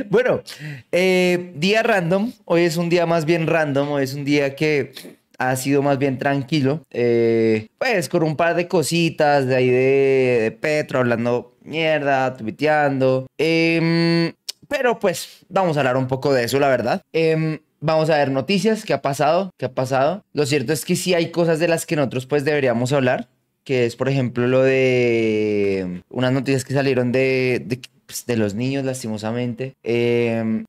Bueno, día random. Hoy es un día más bien random. Hoy es un día que ha sido más bien tranquilo. Pues con un par de cositas de ahí de Petro hablando mierda, tuiteando. Pero pues vamos a hablar un poco de eso, la verdad. Vamos a ver noticias, qué ha pasado, qué ha pasado. Lo cierto es que sí hay cosas de las que nosotros pues deberíamos hablar, que es por ejemplo lo de unas noticias que salieron de los niños lastimosamente.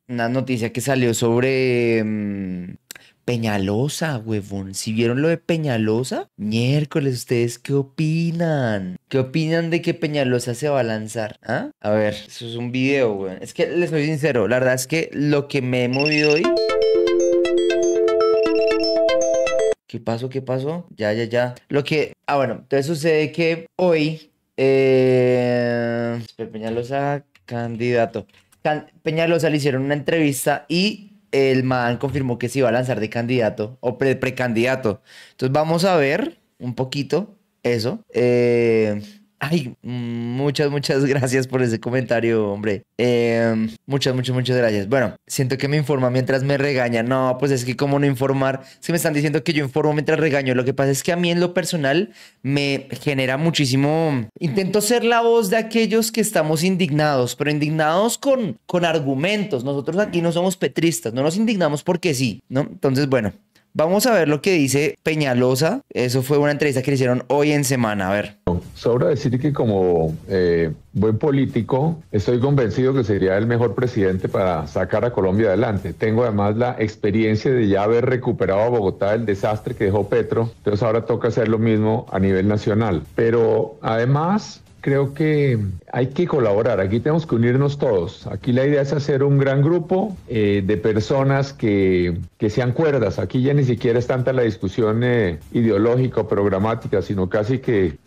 Una noticia que salió sobre Peñalosa, huevón. ¿Si vieron lo de Peñalosa? Miércoles, ¿ustedes qué opinan? ¿Qué opinan de que Peñalosa se va a lanzar? ¿Ah? A ver, eso es un video, weón. Es que les soy sincero, la verdad es que lo que me he movido hoy. ¿Qué pasó? ¿Qué pasó? Ya. Bueno, entonces sucede que hoy, Peñalosa, candidato. Peñalosa le hicieron una entrevista y el man confirmó que se iba a lanzar de candidato o precandidato. Entonces vamos a ver un poquito eso. Muchas gracias por ese comentario, hombre. Muchas gracias. Bueno, siento que me informa mientras me regaña. No, pues es que cómo no informar. Es que me están diciendo que yo informo mientras regaño. Lo que pasa es que a mí en lo personal me genera muchísimo. Intento ser la voz de aquellos que estamos indignados, pero indignados con argumentos. Nosotros aquí no somos petristas, no nos indignamos porque sí, ¿no? Entonces, bueno. Vamos a ver lo que dice Peñalosa. Eso fue una entrevista que le hicieron hoy en Semana. A ver. Sobra decir que como buen político estoy convencido que sería el mejor presidente para sacar a Colombia adelante. Tengo además la experiencia de ya haber recuperado a Bogotá del desastre que dejó Petro. Entonces ahora toca hacer lo mismo a nivel nacional. Pero además creo que hay que colaborar, aquí tenemos que unirnos todos. Aquí la idea es hacer un gran grupo de personas que sean cuerdas. Aquí ya ni siquiera es tanta la discusión ideológica o programática, sino casi que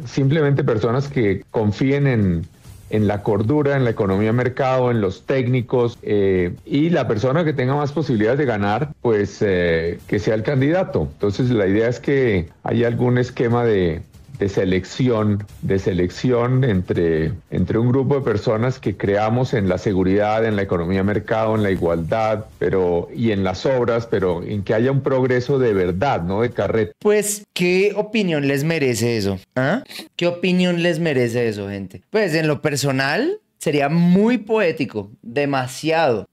simplemente personas que confíen en la cordura, en la economía de mercado, en los técnicos, y la persona que tenga más posibilidades de ganar, pues que sea el candidato. Entonces la idea es que haya algún esquema de selección entre un grupo de personas que creamos en la seguridad, en la economía de mercado, en la igualdad, y en las obras, pero en que haya un progreso de verdad, no de carreta. Pues, ¿qué opinión les merece eso? ¿Ah? ¿Qué opinión les merece eso, gente? Pues, en lo personal, sería muy poético, demasiado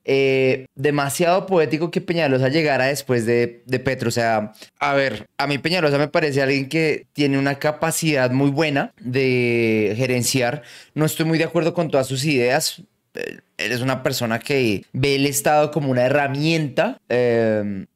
poético que Peñalosa llegara después de Petro. O sea, a ver, a mí Peñalosa me parece alguien que tiene una capacidad muy buena de gerenciar. No estoy muy de acuerdo con todas sus ideas. Él es una persona que ve el Estado como una herramienta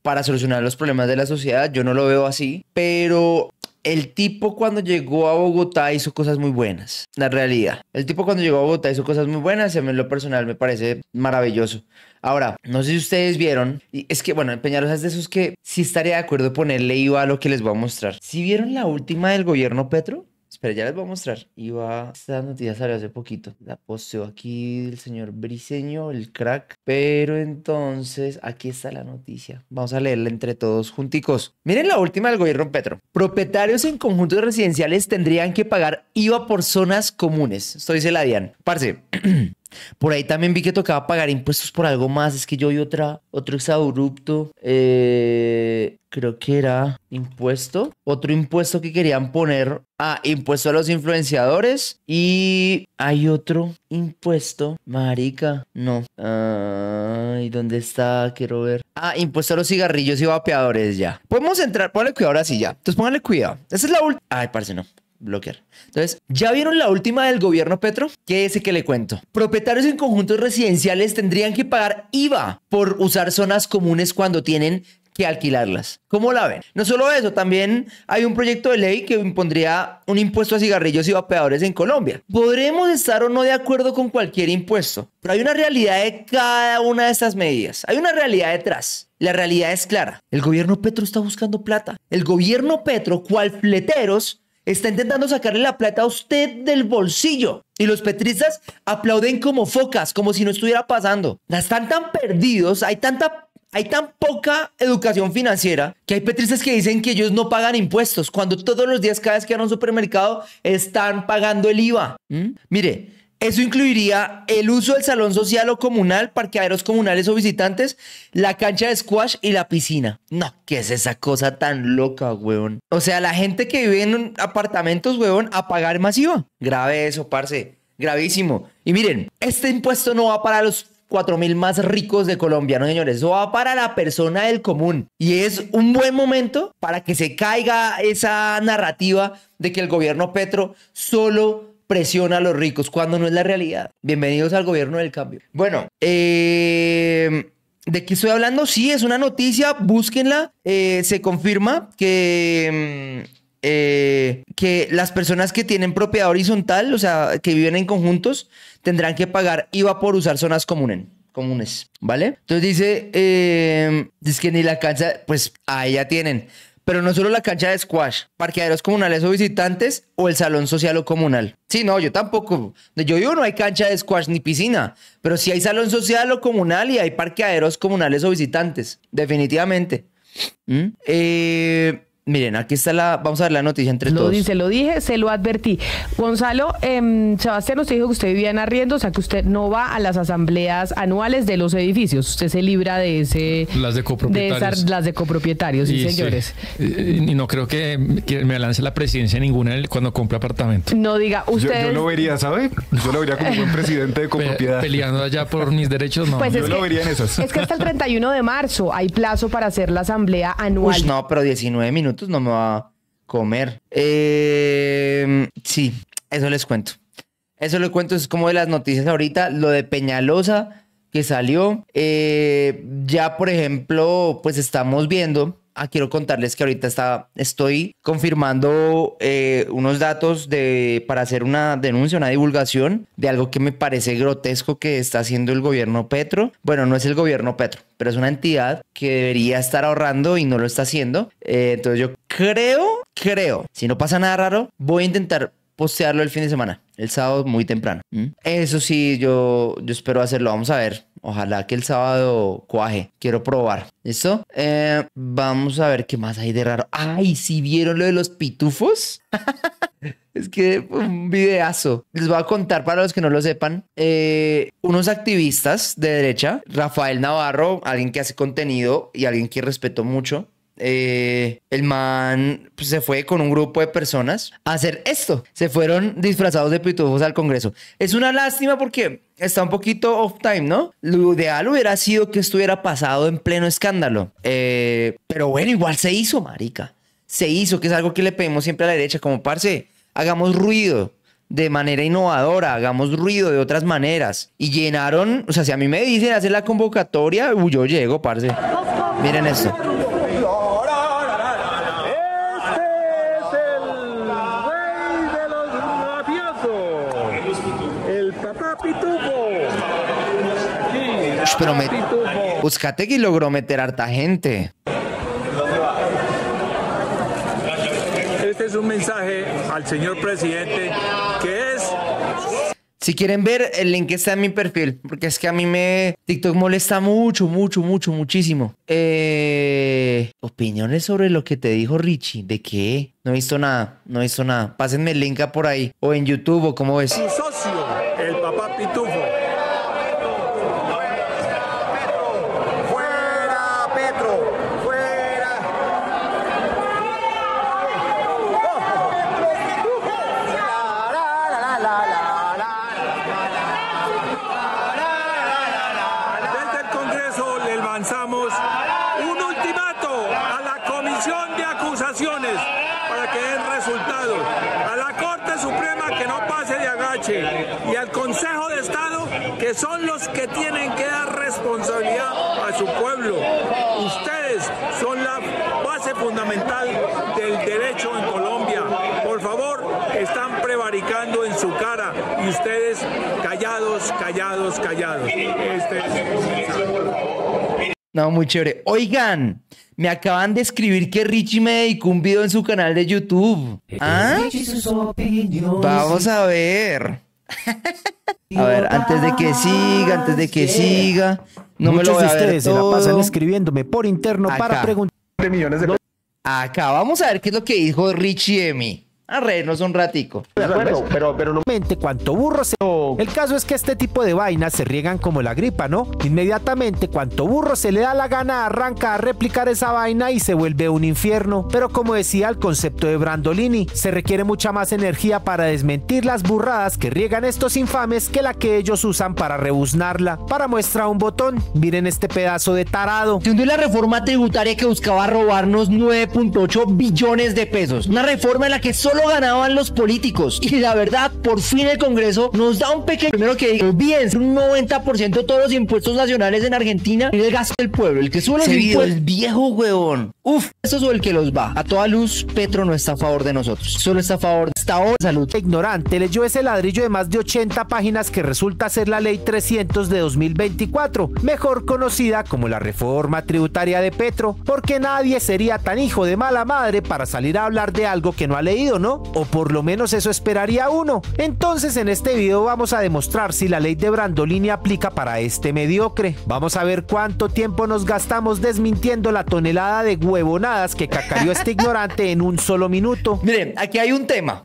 para solucionar los problemas de la sociedad. Yo no lo veo así, pero el tipo cuando llegó a Bogotá hizo cosas muy buenas, la realidad. El tipo cuando llegó a Bogotá hizo cosas muy buenas y a mí en lo personal me parece maravilloso. Ahora, no sé si ustedes vieron, y es que bueno, Peñalosa es de esos que sí estaría de acuerdo ponerle IVA a lo que les voy a mostrar. ¿Sí vieron la última del gobierno Petro? Espera, ya les voy a mostrar. Esta noticia salió hace poquito. La posteó aquí el señor Briseño, el crack. Pero entonces, aquí está la noticia. Vamos a leerla entre todos junticos. Miren la última del gobierno Petro. Propietarios en conjuntos residenciales tendrían que pagar IVA por zonas comunes. Esto dice la DIAN. Parce. Por ahí también vi que tocaba pagar impuestos por algo más. Es que yo vi otro exabrupto. Creo que era otro impuesto que querían poner. Impuesto a los influenciadores. Y hay otro impuesto. Marica, no. Ay, ¿dónde está? Quiero ver. Impuesto a los cigarrillos y vapeadores, ya. Podemos entrar, póngale cuidado ahora sí, ya. Entonces póngale cuidado. Esa es la última. Ay, parce, no. Bloquear. Entonces, ¿ya vieron la última del gobierno Petro? ¿Qué es ese que le cuento? Propietarios en conjuntos residenciales tendrían que pagar IVA por usar zonas comunes cuando tienen que alquilarlas. ¿Cómo la ven? No solo eso, también hay un proyecto de ley que impondría un impuesto a cigarrillos y vapeadores en Colombia. Podremos estar o no de acuerdo con cualquier impuesto, pero hay una realidad de cada una de estas medidas. Hay una realidad detrás. La realidad es clara. El gobierno Petro está buscando plata. El gobierno Petro, cual fleteros, está intentando sacarle la plata a usted del bolsillo. Y los petristas aplauden como focas, como si no estuviera pasando. Están tan perdidos, hay tan poca educación financiera que hay petristas que dicen que ellos no pagan impuestos, cuando todos los días, cada vez que van a un supermercado, están pagando el IVA. Mire, Eso incluiría el uso del salón social o comunal, parqueaderos comunales o visitantes, la cancha de squash y la piscina. No, ¿qué es esa cosa tan loca, huevón? O sea, la gente que vive en apartamentos, huevón, a pagar masiva. Grave eso, parce. Gravísimo. Y miren, este impuesto no va para los 4.000 más ricos de Colombia, no señores, eso va para la persona del común y es un buen momento para que se caiga esa narrativa de que el gobierno Petro solo presiona a los ricos cuando no es la realidad. Bienvenidos al gobierno del cambio. Bueno, ¿de qué estoy hablando? Sí, es una noticia, búsquenla. Se confirma que las personas que tienen propiedad horizontal, o sea, que viven en conjuntos, tendrán que pagar IVA por usar zonas comunes, ¿vale? Entonces dice que ni la cancha, pues ahí ya tienen. Pero no solo la cancha de squash, parqueaderos comunales o visitantes o el salón social o comunal. Sí, no, yo tampoco. Yo digo no hay cancha de squash ni piscina, pero sí hay salón social o comunal y hay parqueaderos comunales o visitantes, definitivamente. Miren, aquí está vamos a ver la noticia entre todos. Se lo dije, se lo advertí. Gonzalo, Sebastián, usted dijo que usted vivía en arriendo, o sea que usted no va a las asambleas anuales de los edificios. Usted se libra de ese... Las de copropietarios. Las de copropietarios, sí, señores. Y no creo que me lance la presidencia ninguna cuando compre apartamento. No diga, usted... Yo lo vería, ¿sabe? Yo lo vería como un buen presidente de copropiedad. Peleando allá por mis derechos, no. Pues yo lo vería en esas. Es que hasta el 31 de marzo hay plazo para hacer la asamblea anual. Uy, no, pero 19 minutos no me va a comer. Sí, eso les cuento. Eso les cuento, es como de las noticias ahorita. Lo de Peñalosa que salió. Ya, por ejemplo, pues estamos viendo. Quiero contarles que ahorita estoy confirmando unos datos para hacer una denuncia, una divulgación de algo que me parece grotesco que está haciendo el gobierno Petro. Bueno, no es el gobierno Petro, pero es una entidad que debería estar ahorrando y no lo está haciendo. Entonces yo creo, si no pasa nada raro, voy a intentar postearlo el fin de semana, el sábado muy temprano. Eso sí, yo espero hacerlo. Vamos a ver. Ojalá que el sábado cuaje. Quiero probar. ¿Listo? Vamos a ver qué más hay de raro. Ay, ¿sí vieron lo de los pitufos? Es que un videazo. Les voy a contar para los que no lo sepan. Unos activistas de derecha, Rafael Navarro, alguien que hace contenido y alguien que respeto mucho. El man pues, se fue con un grupo de personas a hacer esto. Se fueron disfrazados de pitufos al Congreso. Es una lástima porque está un poquito off time, ¿no? Lo ideal hubiera sido que estuviera pasado en pleno escándalo. Pero bueno, igual se hizo, marica. Se hizo, que es algo que le pedimos siempre a la derecha. Como, parce, hagamos ruido de manera innovadora, hagamos ruido de otras maneras. Y llenaron, o sea, si a mí me dicen hacer la convocatoria, yo llego, parce. Miren esto. Pero Uzcategui logró meter harta gente. Este es un mensaje al señor presidente que es... Si quieren ver, el link está en mi perfil, porque es que a mí TikTok molesta muchísimo. Opiniones sobre lo que te dijo Richie. ¿De qué? No he visto nada. Pásenme el link por ahí. O en YouTube, o como ves. Su socio, el papá Pitufo. Un ultimato a la comisión de acusaciones para que den resultados, a la Corte Suprema que no pase de agache y al Consejo de Estado que son los que tienen que dar responsabilidad a su pueblo. Ustedes son la base fundamental del derecho en Colombia. Por favor, están prevaricando en su cara y ustedes callados. No, muy chévere. Oigan, me acaban de escribir que Richie me dedicó un video en su canal de YouTube. Vamos a ver. A ver, antes de que siga. No me lo voy a ver todo. Muchos de ustedes se la pasan escribiéndome por interno para preguntar. Acá, vamos a ver qué es lo que dijo Richie de mí. A reírnos un ratico. De acuerdo, pero no mente cuánto burro se... El caso es que este tipo de vainas se riegan como la gripa, ¿no? Inmediatamente cuanto burro se le da la gana arranca a replicar esa vaina y se vuelve un infierno. Pero como decía el concepto de Brandolini, se requiere mucha más energía para desmentir las burradas que riegan estos infames que la que ellos usan para rebuznarla. Para muestra un botón, miren este pedazo de tarado. Se hundió la reforma tributaria que buscaba robarnos 9.8 billones de pesos. Una reforma en la que solo ganaban los políticos. Y la verdad, por fin el Congreso nos da un pequeño... Primero que digo, bien, un 90% de todos los impuestos nacionales en Argentina es el gasto del pueblo. El que sube los impuestos... El viejo huevón. Uf, eso es el que los va. A toda luz, Petro no está a favor de nosotros. Solo está a favor de esta hora de salud. Ignorante leyó ese ladrillo de más de 80 páginas que resulta ser la Ley 300 de 2024, mejor conocida como la reforma tributaria de Petro, porque nadie sería tan hijo de mala madre para salir a hablar de algo que no ha leído, ¿no? O por lo menos eso esperaría uno. Entonces en este video vamos a demostrar si la ley de Brandolini aplica para este mediocre. Vamos a ver cuánto tiempo nos gastamos desmintiendo la tonelada de huevonadas que cacareó este ignorante en un solo minuto. Miren, aquí hay un tema.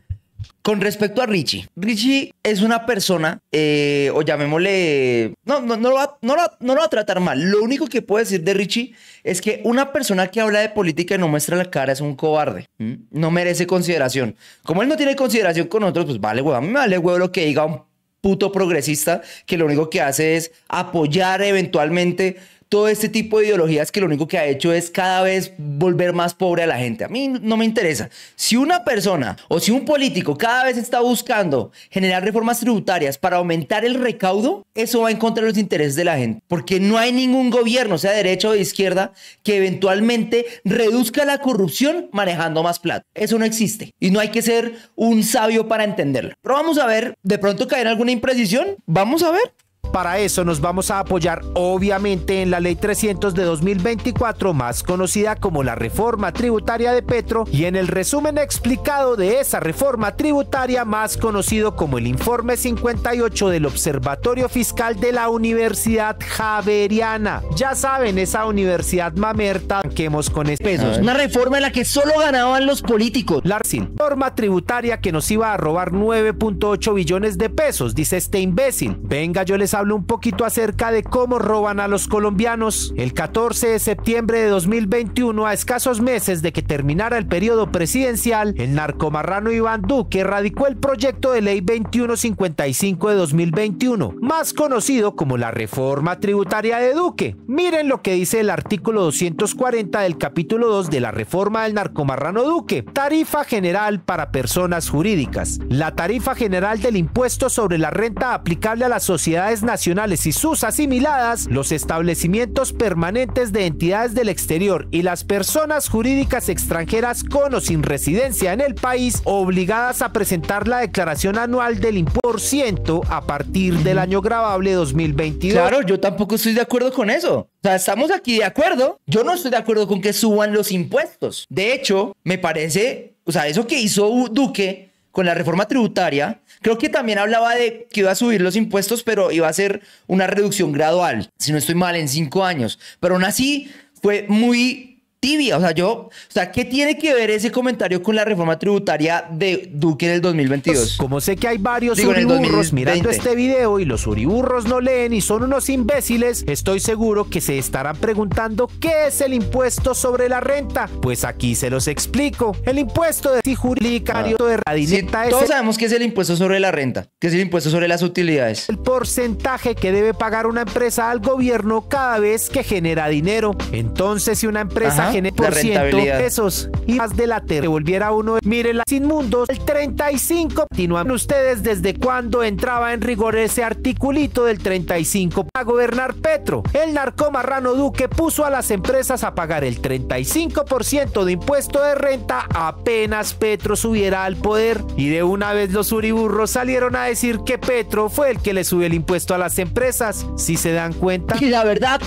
Con respecto a Richie. Richie es una persona, o llamémosle... No lo va a tratar mal. Lo único que puedo decir de Richie es que una persona que habla de política y no muestra la cara es un cobarde. No merece consideración. Como él no tiene consideración con nosotros, pues vale huevo. A mí me vale huevo lo que diga un puto progresista que lo único que hace es apoyar eventualmente todo este tipo de ideologías que lo único que ha hecho es cada vez volver más pobre a la gente. A mí no me interesa. Si una persona o si un político cada vez está buscando generar reformas tributarias para aumentar el recaudo, eso va en contra de los intereses de la gente. Porque no hay ningún gobierno, sea de derecha o de izquierda, que eventualmente reduzca la corrupción manejando más plata. Eso no existe. Y no hay que ser un sabio para entenderlo. Pero vamos a ver, de pronto caer en alguna imprecisión. Vamos a ver. Para eso nos vamos a apoyar obviamente en la Ley 300 de 2024, más conocida como la reforma tributaria de Petro, y en el resumen explicado de esa reforma tributaria, más conocido como el informe 58 del Observatorio Fiscal de la Universidad Javeriana. Ya saben, esa universidad mamerta que hemos con pesos. Una reforma en la que solo ganaban los políticos. La reforma tributaria que nos iba a robar 9.8 billones de pesos, dice este imbécil. Venga, yo les hablo un poquito acerca de cómo roban a los colombianos. El 14 de septiembre de 2021, a escasos meses de que terminara el periodo presidencial, el narcomarrano Iván Duque radicó el proyecto de ley 2155 de 2021, más conocido como la reforma tributaria de Duque. Miren lo que dice el artículo 240 del capítulo 2 de la reforma del narcomarrano Duque. Tarifa general para personas jurídicas. La tarifa general del impuesto sobre la renta aplicable a las sociedades nacionales y sus asimiladas, los establecimientos permanentes de entidades del exterior y las personas jurídicas extranjeras con o sin residencia en el país, obligadas a presentar la declaración anual del impuesto a partir del año gravable 2022. Claro, yo tampoco estoy de acuerdo con eso. O sea, estamos aquí de acuerdo. Yo no estoy de acuerdo con que suban los impuestos. De hecho, me parece, o sea, eso que hizo Duque con la reforma tributaria, creo que también hablaba de que iba a subir los impuestos, pero iba a ser una reducción gradual, si no estoy mal, en 5 años. Pero aún así fue muy tibia. O sea, ¿qué tiene que ver ese comentario con la reforma tributaria de Duque del 2022? Como sé que hay varios uriburros mirando este video y los uriburros no leen y son unos imbéciles, estoy seguro que se estarán preguntando ¿qué es el impuesto sobre la renta? Pues aquí se los explico. El impuesto de jurídicario de radineta todos sabemos que es el impuesto sobre la renta, que es el impuesto sobre las utilidades. El porcentaje que debe pagar una empresa al gobierno cada vez que genera dinero. Entonces, si una empresa genera por ciento pesos y más de la tercera volviera uno, miren las inmundos, el 35. Continúan ustedes desde cuando entraba en rigor ese articulito del 35 para gobernar Petro. El narcomarrano Duque puso a las empresas a pagar el 35% de impuesto de renta apenas Petro subiera al poder, y de una vez los uriburros salieron a decir que Petro fue el que le subió el impuesto a las empresas. ¿Sí se dan cuenta? Y la verdad,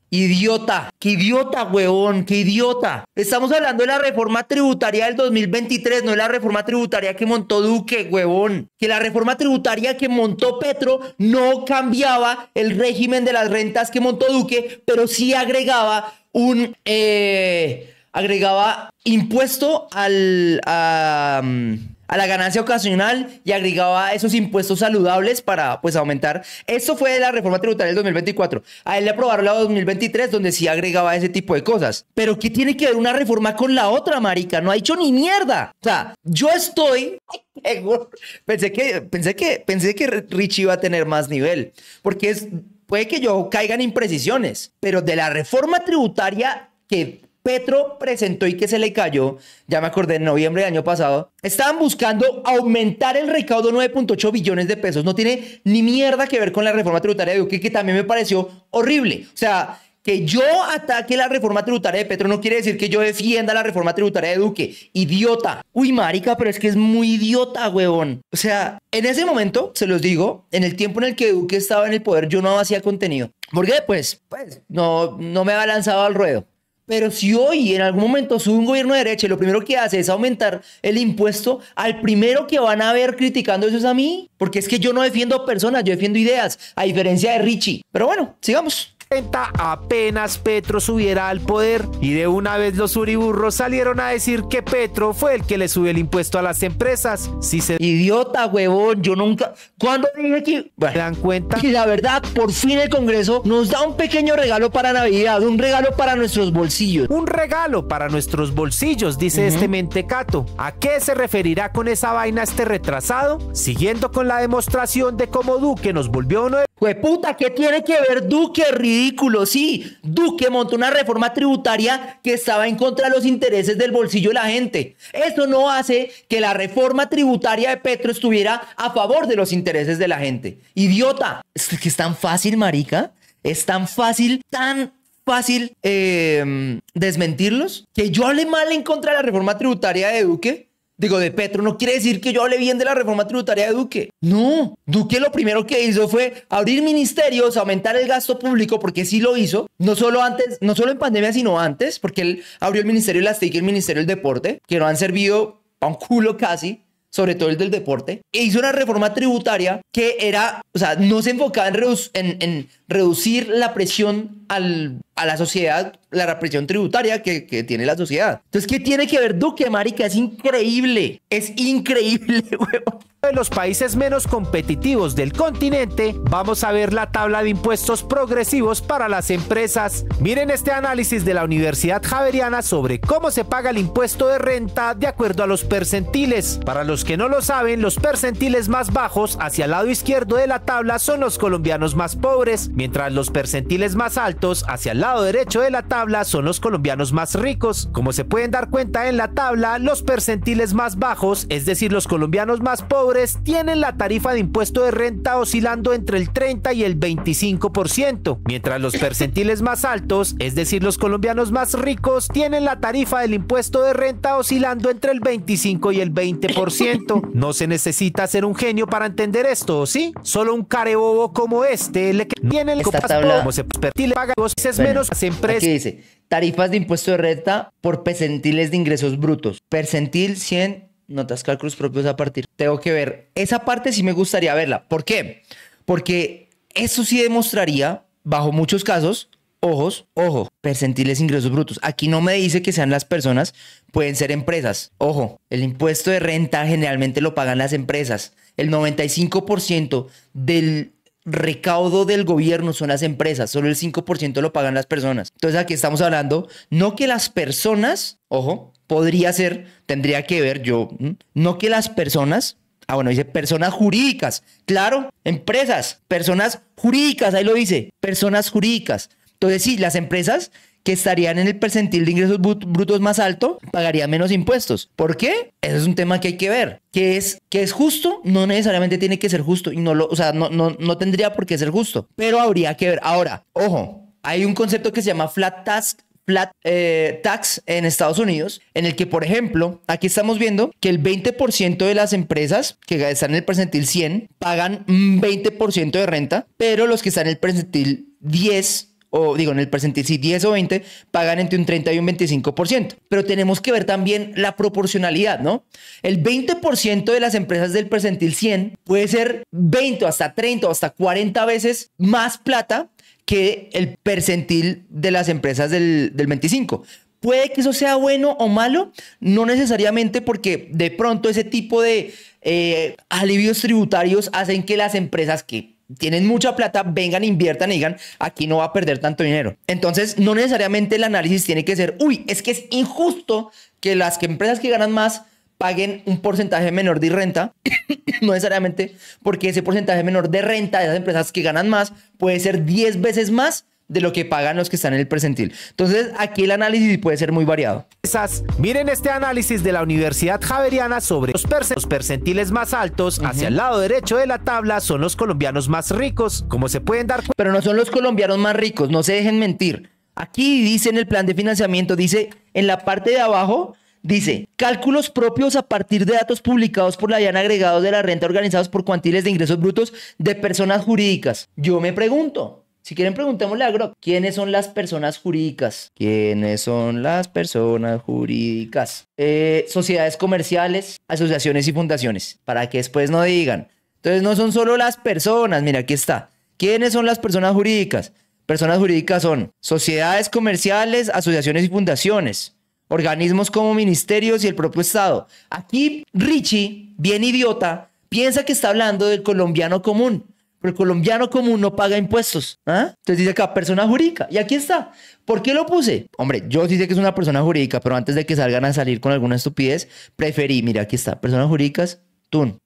idiota, qué idiota, huevón, qué idiota. Estamos hablando de la reforma tributaria del 2023, no de la reforma tributaria que montó Duque, huevón. Que la reforma tributaria que montó Petro no cambiaba el régimen de las rentas que montó Duque, pero sí agregaba agregaba impuesto a la ganancia ocasional y agregaba esos impuestos saludables para, pues, aumentar. Esto fue de la reforma tributaria del 2024. A él le aprobaron la 2023, donde sí agregaba ese tipo de cosas. Pero ¿qué tiene que ver una reforma con la otra, marica? No ha dicho ni mierda. O sea, yo estoy... Pensé que Richie iba a tener más nivel, porque puede que yo caiga en imprecisiones, pero de la reforma tributaria que Petro presentó y que se le cayó, ya me acordé, en noviembre del año pasado, estaban buscando aumentar el recaudo 9.8 billones de pesos. No tiene ni mierda que ver con la reforma tributaria de Duque, que también me pareció horrible. O sea, que yo ataque la reforma tributaria de Petro no quiere decir que yo defienda la reforma tributaria de Duque. Idiota. Uy, marica, pero es que es muy idiota, huevón. O sea, en ese momento, se los digo, en el tiempo en el que Duque estaba en el poder, yo no hacía contenido. ¿Por qué? Pues no me había lanzado al ruedo. Pero si hoy en algún momento sube un gobierno de derecha y lo primero que hace es aumentar el impuesto, al primero que van a ver criticando eso es a mí. Porque es que yo no defiendo personas, yo defiendo ideas, a diferencia de Richie. Pero bueno, sigamos. Apenas Petro subiera al poder, y de una vez los uriburros salieron a decir que Petro fue el que le subió el impuesto a las empresas. Si se Idiota, huevón, yo nunca... ¿Cuándo dije que...? Bueno, dan cuenta? Y la verdad, por fin el Congreso nos da un pequeño regalo para Navidad, un regalo para nuestros bolsillos. Un regalo para nuestros bolsillos, dice este mentecato. ¿A qué se referirá con esa vaina este retrasado? Siguiendo con la demostración de cómo Duque nos volvió uno de... Jueputa, ¿qué tiene que ver Duque? Ridículo, sí. Duque montó una reforma tributaria que estaba en contra de los intereses del bolsillo de la gente. Eso no hace que la reforma tributaria de Petro estuviera a favor de los intereses de la gente. Idiota. Es que es tan fácil, marica. Es tan fácil desmentirlos, que yo hable mal en contra de la reforma tributaria de Duque. Digo, de Petro, no quiere decir que yo hable bien de la reforma tributaria de Duque. No, Duque lo primero que hizo fue abrir ministerios, aumentar el gasto público, porque sí lo hizo. No solo en pandemia, sino antes, porque él abrió el Ministerio de las TIC y el Ministerio del Deporte, que no han servido a un culo casi, sobre todo el del deporte. E hizo una reforma tributaria que era, o sea, no se enfocaba en reducir la presión a la sociedad, la presión tributaria que tiene la sociedad. Entonces, ¿qué tiene que ver Duque, marica? Es increíble, huevón. De los países menos competitivos del continente, vamos a ver la tabla de impuestos progresivos para las empresas. Miren este análisis de la Universidad Javeriana sobre cómo se paga el impuesto de renta de acuerdo a los percentiles. Para los que no lo saben, los percentiles más bajos hacia el lado izquierdo de la tabla son los colombianos más pobres, mientras los percentiles más altos hacia el lado derecho de la tabla son los colombianos más ricos. Como se pueden dar cuenta en la tabla, los percentiles más bajos, es decir, los colombianos más pobres, tienen la tarifa de impuesto de renta oscilando entre el 30 y el 25%, mientras los percentiles más altos, es decir, los colombianos más ricos, tienen la tarifa del impuesto de renta oscilando entre el 25 y el 20%. No se necesita ser un genio para entender esto, ¿sí? Solo un carebobo como este le tiene el tabla. Se paga menos las empresas. Aquí dice, tarifas de impuesto de renta por percentiles de ingresos brutos. Percentil 100, notas cálculos propios a partir. Tengo que ver. Esa parte sí me gustaría verla. ¿Por qué? Porque eso sí demostraría, bajo muchos casos, ojo, percentiles de ingresos brutos. Aquí no me dice que sean las personas, pueden ser empresas. Ojo, el impuesto de renta generalmente lo pagan las empresas. El 95% del recaudo del gobierno son las empresas, solo el 5% lo pagan las personas. Entonces aquí estamos hablando, no que las personas, ojo, podría ser, tendría que ver yo, no que las personas, bueno, dice personas jurídicas, claro, empresas, personas jurídicas, ahí lo dice, personas jurídicas. Entonces sí, las empresas que estarían en el percentil de ingresos brutos más alto pagarían menos impuestos. ¿Por qué? Ese es un tema que hay que ver. ¿Que es justo? No necesariamente tiene que ser justo y no tendría por qué ser justo, pero habría que ver. Ahora, ojo, hay un concepto que se llama flat tax en Estados Unidos, en el que, por ejemplo, aquí estamos viendo que el 20% de las empresas que están en el percentil 100 pagan un 20% de renta, pero los que están en el percentil 10, o digo, en el percentil, si 10 o 20, pagan entre un 30 y un 25%. Pero tenemos que ver también la proporcionalidad, ¿no? El 20% de las empresas del percentil 100 puede ser 20 o hasta 30 o hasta 40 veces más plata que el percentil de las empresas del 25. Puede que eso sea bueno o malo, no necesariamente, porque de pronto ese tipo de alivios tributarios hacen que las empresas que tienen mucha plata vengan, inviertan y digan, aquí no va a perder tanto dinero. Entonces, no necesariamente el análisis tiene que ser, uy, es que es injusto que las empresas que ganan más paguen un porcentaje menor de renta, no necesariamente, porque ese porcentaje menor de renta de esas empresas que ganan más puede ser 10 veces más de lo que pagan los que están en el percentil. Entonces, aquí el análisis puede ser muy variado. Miren este análisis de la Universidad Javeriana sobre los percentiles más altos. Hacia el lado derecho de la tabla son los colombianos más ricos, como se pueden dar cuenta. Pero no son los colombianos más ricos, no se dejen mentir. Aquí dice en el plan de financiamiento, dice en la parte de abajo, dice, cálculos propios a partir de datos publicados por la DIAN agregados de la renta organizados por cuantiles de ingresos brutos de personas jurídicas. Yo me pregunto, si quieren preguntémosle a Grok, ¿quiénes son las personas jurídicas? ¿Quiénes son las personas jurídicas? Sociedades comerciales, asociaciones y fundaciones, para que después no digan. Entonces no son solo las personas, mira, aquí está. ¿Quiénes son las personas jurídicas? Personas jurídicas son sociedades comerciales, asociaciones y fundaciones. Organismos como ministerios y el propio Estado. Aquí Richie, bien idiota, piensa que está hablando del colombiano común, pero el colombiano común no paga impuestos. ¿Ah? Entonces dice acá, persona jurídica. Y aquí está. ¿Por qué lo puse? Hombre, yo sí sé que es una persona jurídica, pero antes de que salgan a salir con alguna estupidez, preferí, mira, aquí está, personas jurídicas, tun.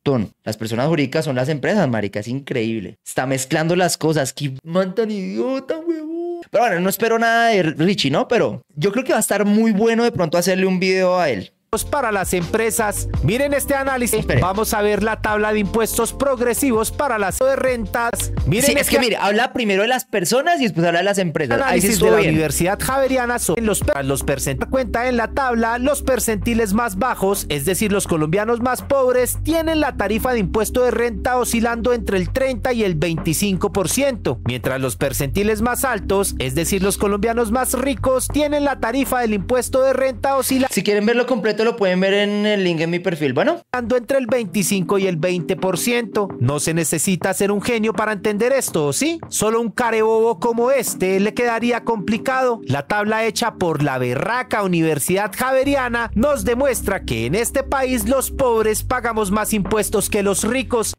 Las personas jurídicas son las empresas, marica, es increíble. Está mezclando las cosas. ¡Qué man tan idiota, huevón! Pero bueno, no espero nada de Richie, ¿no? Pero yo creo que va a estar muy bueno de pronto hacerle un video a él. Para las empresas, miren este análisis. Vamos a ver la tabla de impuestos progresivos para las de rentas. Miren, sí, es que mire, habla primero de las personas y después habla de las empresas. Análisis de la Universidad Javeriana sobre los percentiles. Cuenta en la tabla, los percentiles más bajos, es decir, los colombianos más pobres, tienen la tarifa de impuesto de renta oscilando entre el 30 y el 25%, mientras los percentiles más altos, es decir, los colombianos más ricos, tienen la tarifa del impuesto de renta oscilando. Si quieren verlo completo, lo pueden ver en el link en mi perfil. Bueno, entre el 25 y el 20%. No se necesita ser un genio para entender esto, ¿sí? Solo un carebobo como este le quedaría complicado. La tabla hecha por la berraca Universidad Javeriana nos demuestra que en este país los pobres pagamos más impuestos que los ricos.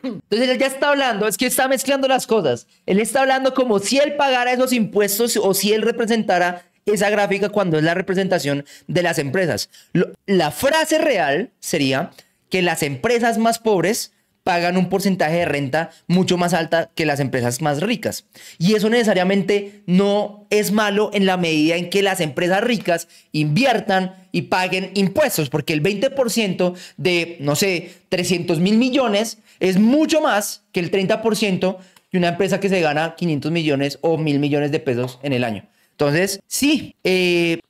Entonces él ya está hablando, es que está mezclando las cosas. Él está hablando como si él pagara esos impuestos o si él representara esa gráfica cuando es la representación de las empresas. La frase real sería que las empresas más pobres pagan un porcentaje de renta mucho más alta que las empresas más ricas. Y eso necesariamente no es malo en la medida en que las empresas ricas inviertan y paguen impuestos, porque el 20% de, no sé, 300.000 millones es mucho más que el 30% de una empresa que se gana 500 millones o 1.000 millones de pesos en el año. Entonces, sí,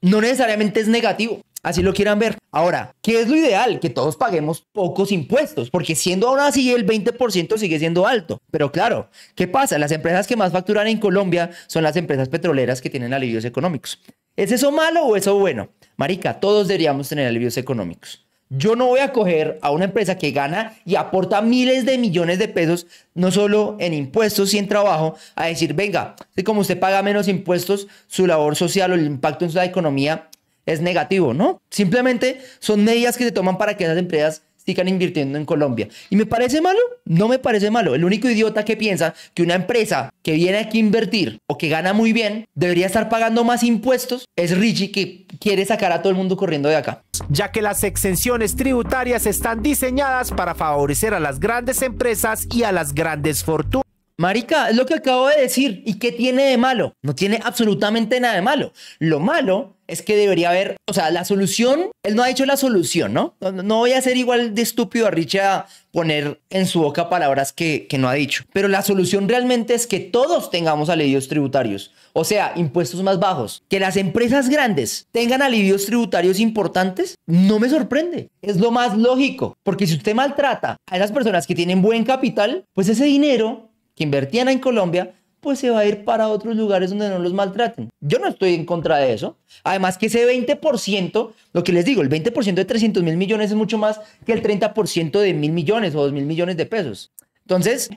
no necesariamente es negativo, así lo quieran ver. Ahora, ¿qué es lo ideal? Que todos paguemos pocos impuestos, porque siendo aún así el 20% sigue siendo alto. Pero claro, ¿qué pasa? Las empresas que más facturan en Colombia son las empresas petroleras que tienen alivios económicos. ¿Es eso malo o eso bueno? Marica, todos deberíamos tener alivios económicos. Yo no voy a coger a una empresa que gana y aporta miles de millones de pesos, no solo en impuestos y en trabajo, a decir, venga, si como usted paga menos impuestos, su labor social o el impacto en su economía es negativo, ¿no? Simplemente son medidas que se toman para que esas empresas sigan invirtiendo en Colombia. ¿Y me parece malo? No me parece malo. El único idiota que piensa que una empresa que viene aquí a invertir o que gana muy bien debería estar pagando más impuestos es Richie, que quiere sacar a todo el mundo corriendo de acá. Ya que las exenciones tributarias están diseñadas para favorecer a las grandes empresas y a las grandes fortunas. Marica, es lo que acabo de decir. ¿Y qué tiene de malo? No tiene absolutamente nada de malo. Lo malo es que debería haber, o sea, la solución, él no ha dicho la solución, ¿no? No voy a ser igual de estúpido a Richie a poner en su boca palabras que no ha dicho. Pero la solución realmente es que todos tengamos alivios tributarios. O sea, impuestos más bajos. Que las empresas grandes tengan alivios tributarios importantes, no me sorprende. Es lo más lógico. Porque si usted maltrata a esas personas que tienen buen capital, pues ese dinero que invertían en Colombia, pues se va a ir para otros lugares donde no los maltraten. Yo no estoy en contra de eso. Además que ese 20%, lo que les digo, el 20% de 300.000 millones es mucho más que el 30% de 1.000 millones o 2.000 millones de pesos. Entonces,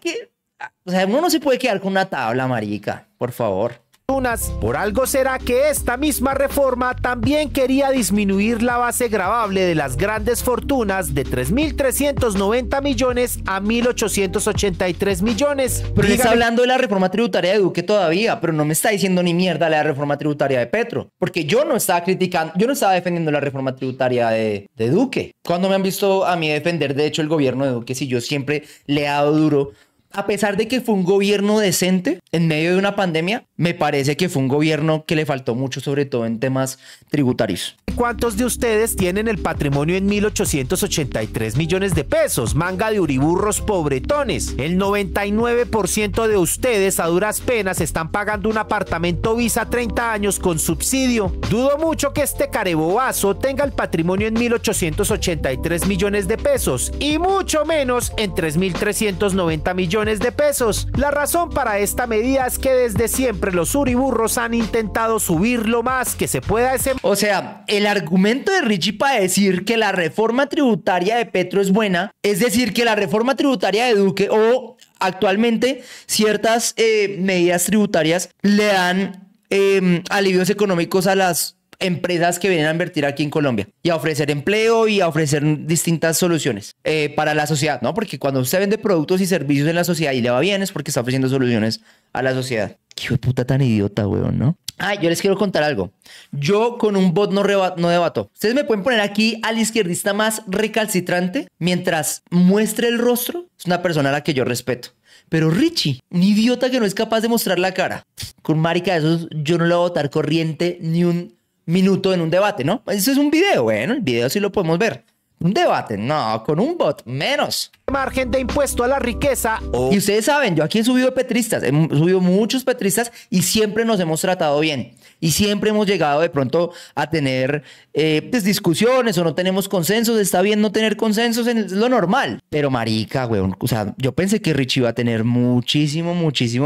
o sea, uno no se puede quedar con una tabla, marica, por favor. Por algo será que esta misma reforma también quería disminuir la base gravable de las grandes fortunas de 3.390 millones a 1.883 millones. Pero él está hablando de la reforma tributaria de Duque todavía, pero no me está diciendo ni mierda la reforma tributaria de Petro, porque yo no estaba criticando, yo no estaba defendiendo la reforma tributaria de Duque. ¿Cuándo me han visto a mí defender, de hecho, el gobierno de Duque, si yo siempre le he dado duro? A pesar de que fue un gobierno decente en medio de una pandemia, me parece que fue un gobierno que le faltó mucho, sobre todo en temas tributarios. ¿Cuántos de ustedes tienen el patrimonio en 1.883 millones de pesos? Manga de uriburros pobretones. El 99% de ustedes a duras penas están pagando un apartamento Visa 30 años con subsidio. Dudo mucho que este carebobazo tenga el patrimonio en 1.883 millones de pesos y mucho menos en 3.390 millones de pesos. La razón para esta medida es que desde siempre los uriburros han intentado subir lo más que se pueda ese... O sea, el argumento de Richie para decir que la reforma tributaria de Petro es buena, es decir, que la reforma tributaria de Duque o actualmente ciertas medidas tributarias le dan alivios económicos a las empresas que vienen a invertir aquí en Colombia y a ofrecer empleo y a ofrecer distintas soluciones para la sociedad, ¿no? Porque cuando usted vende productos y servicios en la sociedad y le va bien es porque está ofreciendo soluciones a la sociedad. Qué hijo de puta tan idiota, weón, ¿no? Ah, yo les quiero contar algo. Yo con un bot no debato. Ustedes me pueden poner aquí al izquierdista más recalcitrante mientras muestre el rostro. Es una persona a la que yo respeto. Pero Richie, un idiota que no es capaz de mostrar la cara. Con marica de esos yo no le voy a votar corriente ni un minuto en un debate, ¿no? Eso es un video, bueno, el video sí lo podemos ver. Un debate, no, con un bot, menos. Margen de impuesto a la riqueza. Y ustedes saben, yo aquí he subido petristas, he subido muchos petristas y siempre nos hemos tratado bien. Y siempre hemos llegado de pronto a tener pues, discusiones o no tenemos consensos. Está bien no tener consensos, es lo normal. Pero marica, weón, o sea, yo pensé que Richie iba a tener muchísimo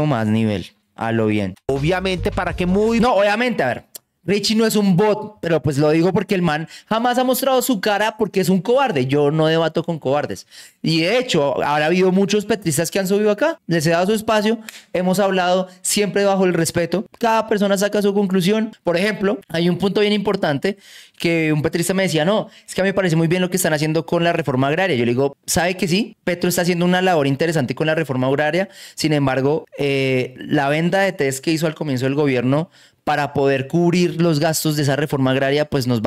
más nivel. A lo bien. Obviamente para que muy... No, obviamente, a ver. Richie no es un bot, pero pues lo digo porque el man jamás ha mostrado su cara porque es un cobarde. Yo no debato con cobardes. Y de hecho, habrá habido muchos petristas que han subido acá. Les he dado su espacio. Hemos hablado siempre bajo el respeto. Cada persona saca su conclusión. Por ejemplo, hay un punto bien importante que un petrista me decía, no, es que a mí me parece muy bien lo que están haciendo con la reforma agraria. Yo le digo, ¿sabe que sí? Petro está haciendo una labor interesante con la reforma agraria. Sin embargo, la venda de test que hizo al comienzo del gobierno para poder cubrir los gastos de esa reforma agraria, pues nos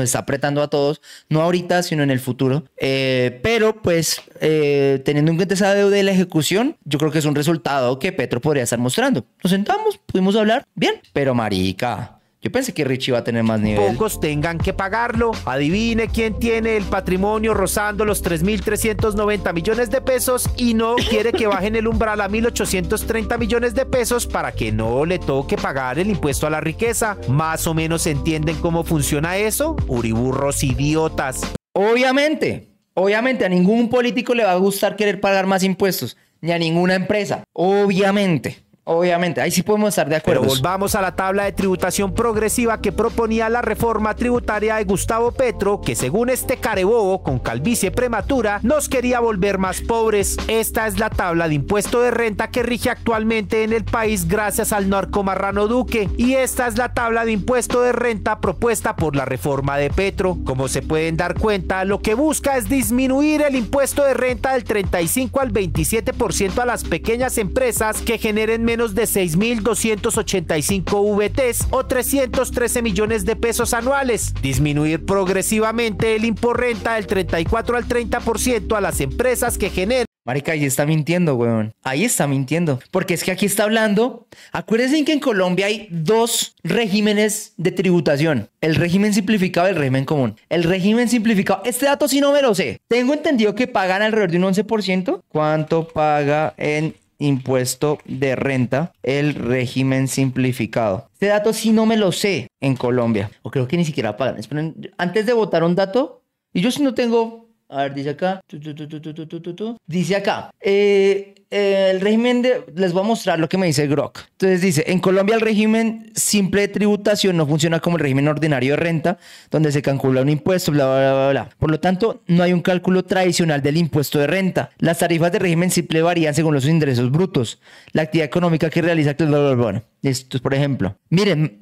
está apretando a todos, no ahorita, sino en el futuro. Pero pues teniendo en cuenta esa deuda de la ejecución, yo creo que es un resultado que Petro podría estar mostrando. Nos sentamos, pudimos hablar, bien, pero marica, yo pensé que Richie iba a tener más nivel. Pocos tengan que pagarlo. Adivine quién tiene el patrimonio rozando los 3.390 millones de pesos y no quiere que bajen el umbral a 1.830 millones de pesos para que no le toque pagar el impuesto a la riqueza. ¿Más o menos entienden cómo funciona eso? Uriburros idiotas. Obviamente a ningún político le va a gustar querer pagar más impuestos, ni a ninguna empresa. Obviamente, ahí sí podemos estar de acuerdo. Pero volvamos a la tabla de tributación progresiva que proponía la reforma tributaria de Gustavo Petro, que según este carebobo con calvicie prematura, nos quería volver más pobres. Esta es la tabla de impuesto de renta que rige actualmente en el país gracias al narcomarrano Duque. Y esta es la tabla de impuesto de renta propuesta por la reforma de Petro. Como se pueden dar cuenta, lo que busca es disminuir el impuesto de renta del 35 al 27% a las pequeñas empresas que generen menos de 6.285 VTs o 313 millones de pesos anuales. Disminuir progresivamente el imporrenta del 34 al 30% a las empresas que generen. Marica, ahí está mintiendo, weón. Ahí está mintiendo. Porque es que aquí está hablando. Acuérdense que en Colombia hay dos regímenes de tributación. El régimen simplificado y el régimen común. El régimen simplificado, este dato sí no me lo sé. Tengo entendido que pagan alrededor de un 11%. ¿Cuánto paga en impuesto de renta el régimen simplificado? Este dato sí no me lo sé en Colombia. O creo que ni siquiera pagan. Esperen, antes de votar un dato, y yo sí no tengo A ver, dice acá. Dice acá. El régimen de... Les voy a mostrar lo que me dice Grok. Entonces dice, en Colombia el régimen simple de tributación no funciona como el régimen ordinario de renta, donde se calcula un impuesto, bla, bla, bla, bla. Por lo tanto, no hay un cálculo tradicional del impuesto de renta. Las tarifas de régimen simple varían según los ingresos brutos. La actividad económica que realiza... Bueno, esto es, por ejemplo. Miren,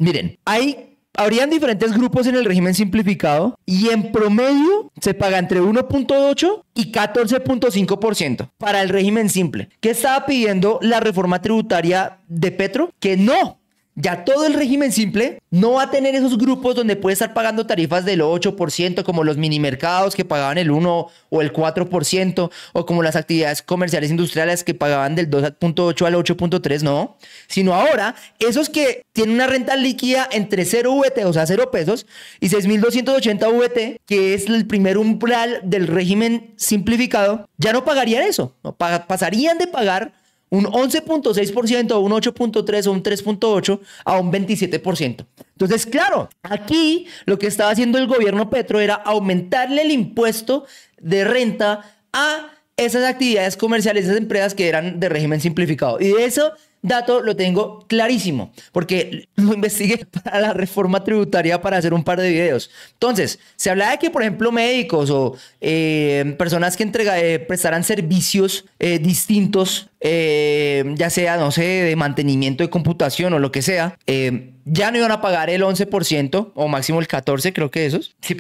habrían diferentes grupos en el régimen simplificado y en promedio se paga entre 1.8 y 14.5% para el régimen simple. ¿Qué estaba pidiendo la reforma tributaria de Petro? Que no. Ya todo el régimen simple no va a tener esos grupos donde puede estar pagando tarifas del 8%, como los minimercados que pagaban el 1 o el 4%, o como las actividades comerciales industriales que pagaban del 2.8 al 8.3, no. Sino ahora, esos que tienen una renta líquida entre 0 VT, o sea, 0 pesos, y 6.280 VT, que es el primer umbral del régimen simplificado, ya no pagarían eso. No, pasarían de pagar un 11.6%, un 8.3% o un 3.8% a un 27%. Entonces, claro, aquí lo que estaba haciendo el gobierno Petro era aumentarle el impuesto de renta a esas actividades comerciales, esas empresas que eran de régimen simplificado. Y de eso dato lo tengo clarísimo, porque lo investigué para la reforma tributaria para hacer un par de videos. Entonces, se hablaba de que, por ejemplo, médicos o personas que prestaran servicios distintos, ya sea, no sé, de mantenimiento de computación o lo que sea, ya no iban a pagar el 11% o máximo el 14%, creo que esos. Sí,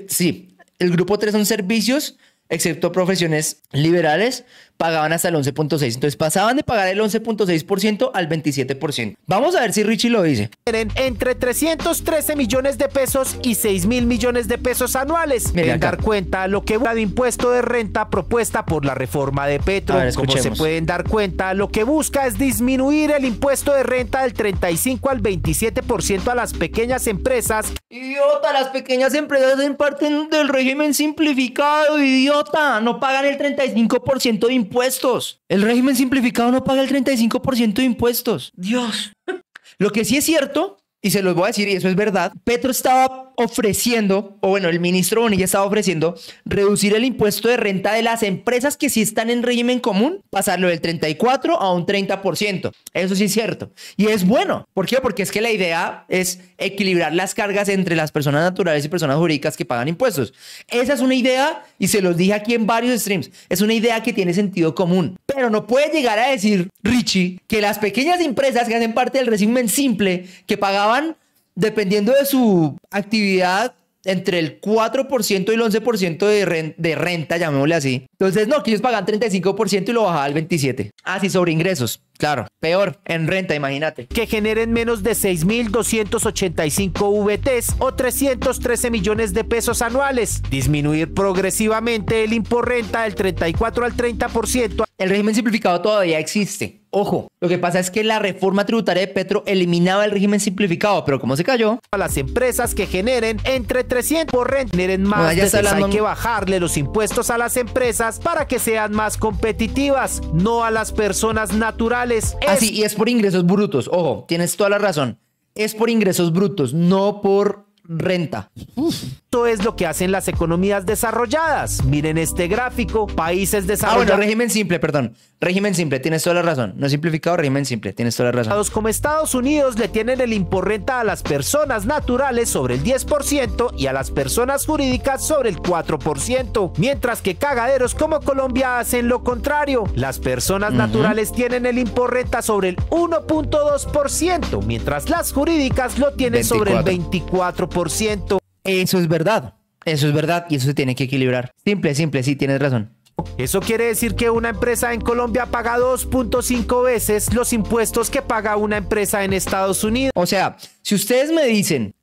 sí, el grupo 3 son servicios, excepto profesiones liberales, pagaban hasta el 11.6%. Entonces pasaban de pagar el 11.6% al 27%. Vamos a ver si Richie lo dice. Entre 313 millones de pesos y 6.000 millones de pesos anuales. Deben dar cuenta lo que busca de impuesto de renta propuesta por la reforma de Petro. Como se pueden dar cuenta, lo que busca es disminuir el impuesto de renta del 35 al 27% a las pequeñas empresas. Idiota, las pequeñas empresas hacen parte del régimen simplificado, idiota. No pagan el 35% de impuestos. El régimen simplificado no paga el 35% de impuestos. Dios. Lo que sí es cierto, y se los voy a decir, y eso es verdad, Petro estaba ofreciendo, o bueno, el ministro Bonilla estaba ofreciendo reducir el impuesto de renta de las empresas que sí están en régimen común, pasarlo del 34% a un 30%. Eso sí es cierto. Y es bueno. ¿Por qué? Porque es que la idea es equilibrar las cargas entre las personas naturales y personas jurídicas que pagan impuestos. Esa es una idea, y se los dije aquí en varios streams, es una idea que tiene sentido común. Pero no puede llegar a decir, Richie, que las pequeñas empresas que hacen parte del régimen simple, que pagaban, dependiendo de su actividad, entre el 4% y el 11% de renta, llamémosle así. Entonces, no, que ellos pagan 35% y lo bajaban al 27%. Ah, sí, sobre ingresos. Claro, peor en renta, imagínate. Que generen menos de 6.285 VTs o 313 millones de pesos anuales. Disminuir progresivamente el imporrenta del 34 al 30%. El régimen simplificado todavía existe. Ojo, lo que pasa es que la reforma tributaria de Petro eliminaba el régimen simplificado, pero como se cayó, a las empresas que generen entre 300 por renta, generen más, hay que bajarle los impuestos a las empresas para que sean más competitivas, no a las personas naturales. Así, y es por ingresos brutos. Ojo, tienes toda la razón. Es por ingresos brutos, no por renta. Esto es lo que hacen las economías desarrolladas. Miren este gráfico, países desarrollados. Bueno, régimen simple, perdón. Régimen simple, tienes toda la razón. No simplificado, régimen simple, tienes toda la razón. Como Estados Unidos le tienen el imporrenta a las personas naturales sobre el 10% y a las personas jurídicas sobre el 4%, mientras que cagaderos como Colombia hacen lo contrario. Las personas naturales tienen el imporrenta sobre el 1.2%, mientras las jurídicas lo tienen 24. Sobre el 24%. Eso es verdad y eso se tiene que equilibrar. Simple, sí, tienes razón. Eso quiere decir que una empresa en Colombia paga 2.5 veces los impuestos que paga una empresa en Estados Unidos. O sea, si ustedes me dicen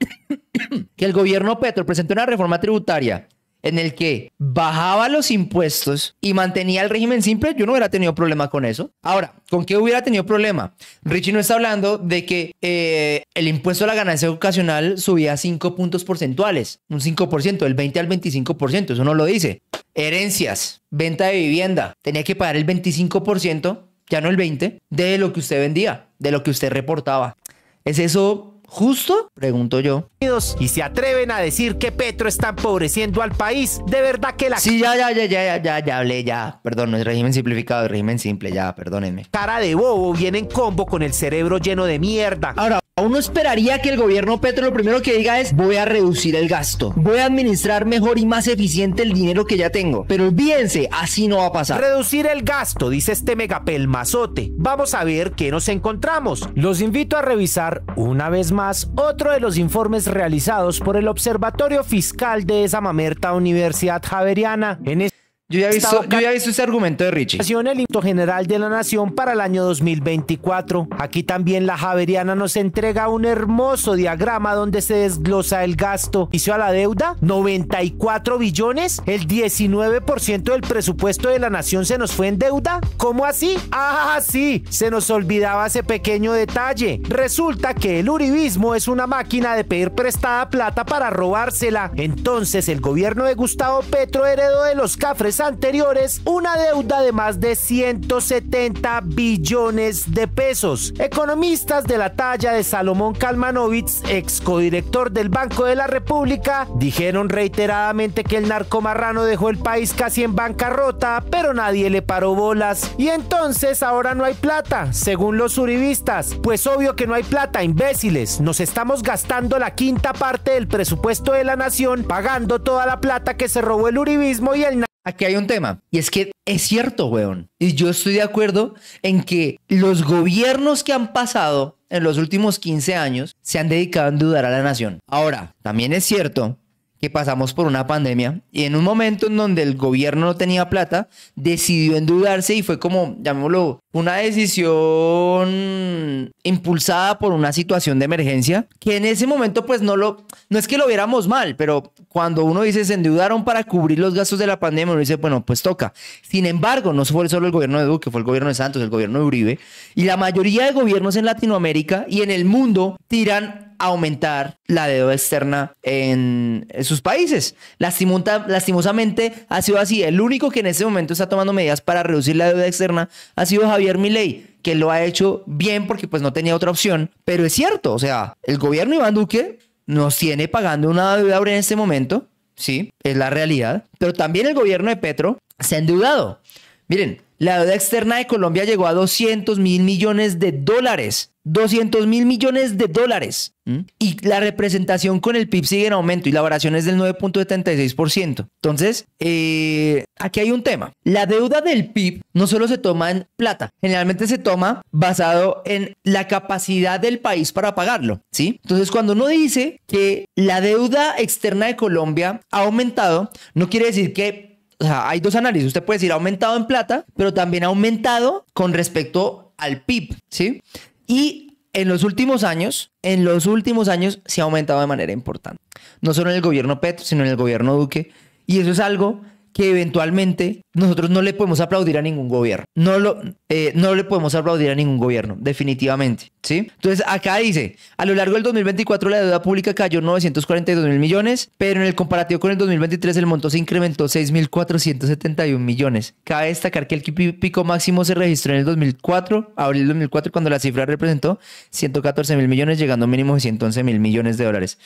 que el gobierno Petro presentó una reforma tributaria en el que bajaba los impuestos y mantenía el régimen simple, yo no hubiera tenido problema con eso. Ahora, ¿con qué hubiera tenido problema? Richie no está hablando de que el impuesto a la ganancia ocasional subía 5 puntos porcentuales, un 5%, del 20 al 25%, eso no lo dice. Herencias, venta de vivienda, tenía que pagar el 25%, ya no el 20%, de lo que usted vendía, de lo que usted reportaba. ¿Es eso justo? Pregunto yo. Y se atreven a decir que Petro está empobreciendo al país. De verdad que la Sí, ya hablé, ya. Perdón, no es régimen simplificado, es régimen simple, ya, perdónenme. cara de bobo viene en combo con el cerebro lleno de mierda. Ahora, uno esperaría que el gobierno Petro lo primero que diga es: voy a reducir el gasto, voy a administrar mejor y más eficiente el dinero que ya tengo. Pero olvídense, así no va a pasar. Reducir el gasto, dice este megapelmazote. Vamos a ver qué nos encontramos. Los invito a revisar una vez más otro de los informes realizados por el Observatorio Fiscal de esa mamerta Universidad Javeriana. En Yo ya he visto ese argumento de Richie. el Instituto General de la Nación para el año 2024. Aquí también la Javeriana nos entrega un hermoso diagrama donde se desglosa el gasto. ¿Hizo a la deuda? 94 billones. El 19% del presupuesto de la nación se nos fue en deuda. ¿Cómo así? Ah, sí, se nos olvidaba ese pequeño detalle. Resulta que el uribismo es una máquina de pedir prestada plata para robársela. Entonces el gobierno de Gustavo Petro heredó de los cafres anteriores una deuda de más de 170 billones de pesos. Economistas de la talla de Salomón Kalmanovitz, ex codirector del Banco de la República, dijeron reiteradamente que el narcomarrano dejó el país casi en bancarrota, pero nadie le paró bolas. Y entonces ahora no hay plata, según los uribistas. Pues obvio que no hay plata, imbéciles. Nos estamos gastando la quinta parte del presupuesto de la nación pagando toda la plata que se robó el uribismo y el Aquí hay un tema, y es que es cierto, weón. Y yo estoy de acuerdo en que los gobiernos que han pasado en los últimos 15 años se han dedicado a endeudar a la nación. Ahora, también es cierto que pasamos por una pandemia y en un momento en donde el gobierno no tenía plata, decidió endeudarse y fue como, llamémoslo, una decisión impulsada por una situación de emergencia, que en ese momento pues no es que lo viéramos mal, pero cuando uno dice se endeudaron para cubrir los gastos de la pandemia, uno dice, bueno, pues toca. Sin embargo, no fue solo el gobierno de Duque, fue el gobierno de Santos, el gobierno de Uribe, y la mayoría de gobiernos en Latinoamérica y en el mundo tiran a aumentar la deuda externa en sus países. Lastimosamente ha sido así. El único que en ese momento está tomando medidas para reducir la deuda externa ha sido Javier Milei, que lo ha hecho bien porque pues no tenía otra opción. Pero es cierto, o sea, el gobierno de Iván Duque nos tiene pagando una deuda en este momento, sí, es la realidad, pero también el gobierno de Petro se ha endeudado. Miren, la deuda externa de Colombia llegó a 200.000 millones de dólares. 200.000 millones de dólares. Y la representación con el PIB sigue en aumento y la variación es del 9.76%. Entonces, aquí hay un tema. La deuda del PIB no solo se toma en plata, generalmente se toma basado en la capacidad del país para pagarlo, ¿sí? Entonces, cuando uno dice que la deuda externa de Colombia ha aumentado, no quiere decir que, o sea, hay dos análisis. Usted puede decir ha aumentado en plata, pero también ha aumentado con respecto al PIB, ¿sí? Y en los últimos años se ha aumentado de manera importante. No solo en el gobierno Petro, sino en el gobierno Duque. Y eso es algo que eventualmente nosotros no le podemos aplaudir a ningún gobierno. No le podemos aplaudir a ningún gobierno, definitivamente, ¿sí? Entonces acá dice, a lo largo del 2024 la deuda pública cayó 942.000 millones, pero en el comparativo con el 2023 el monto se incrementó 6.471 millones. Cabe destacar que el pico máximo se registró en el 2004, abril del 2004, cuando la cifra representó 114.000 millones, llegando a un mínimo de 111.000 millones de dólares.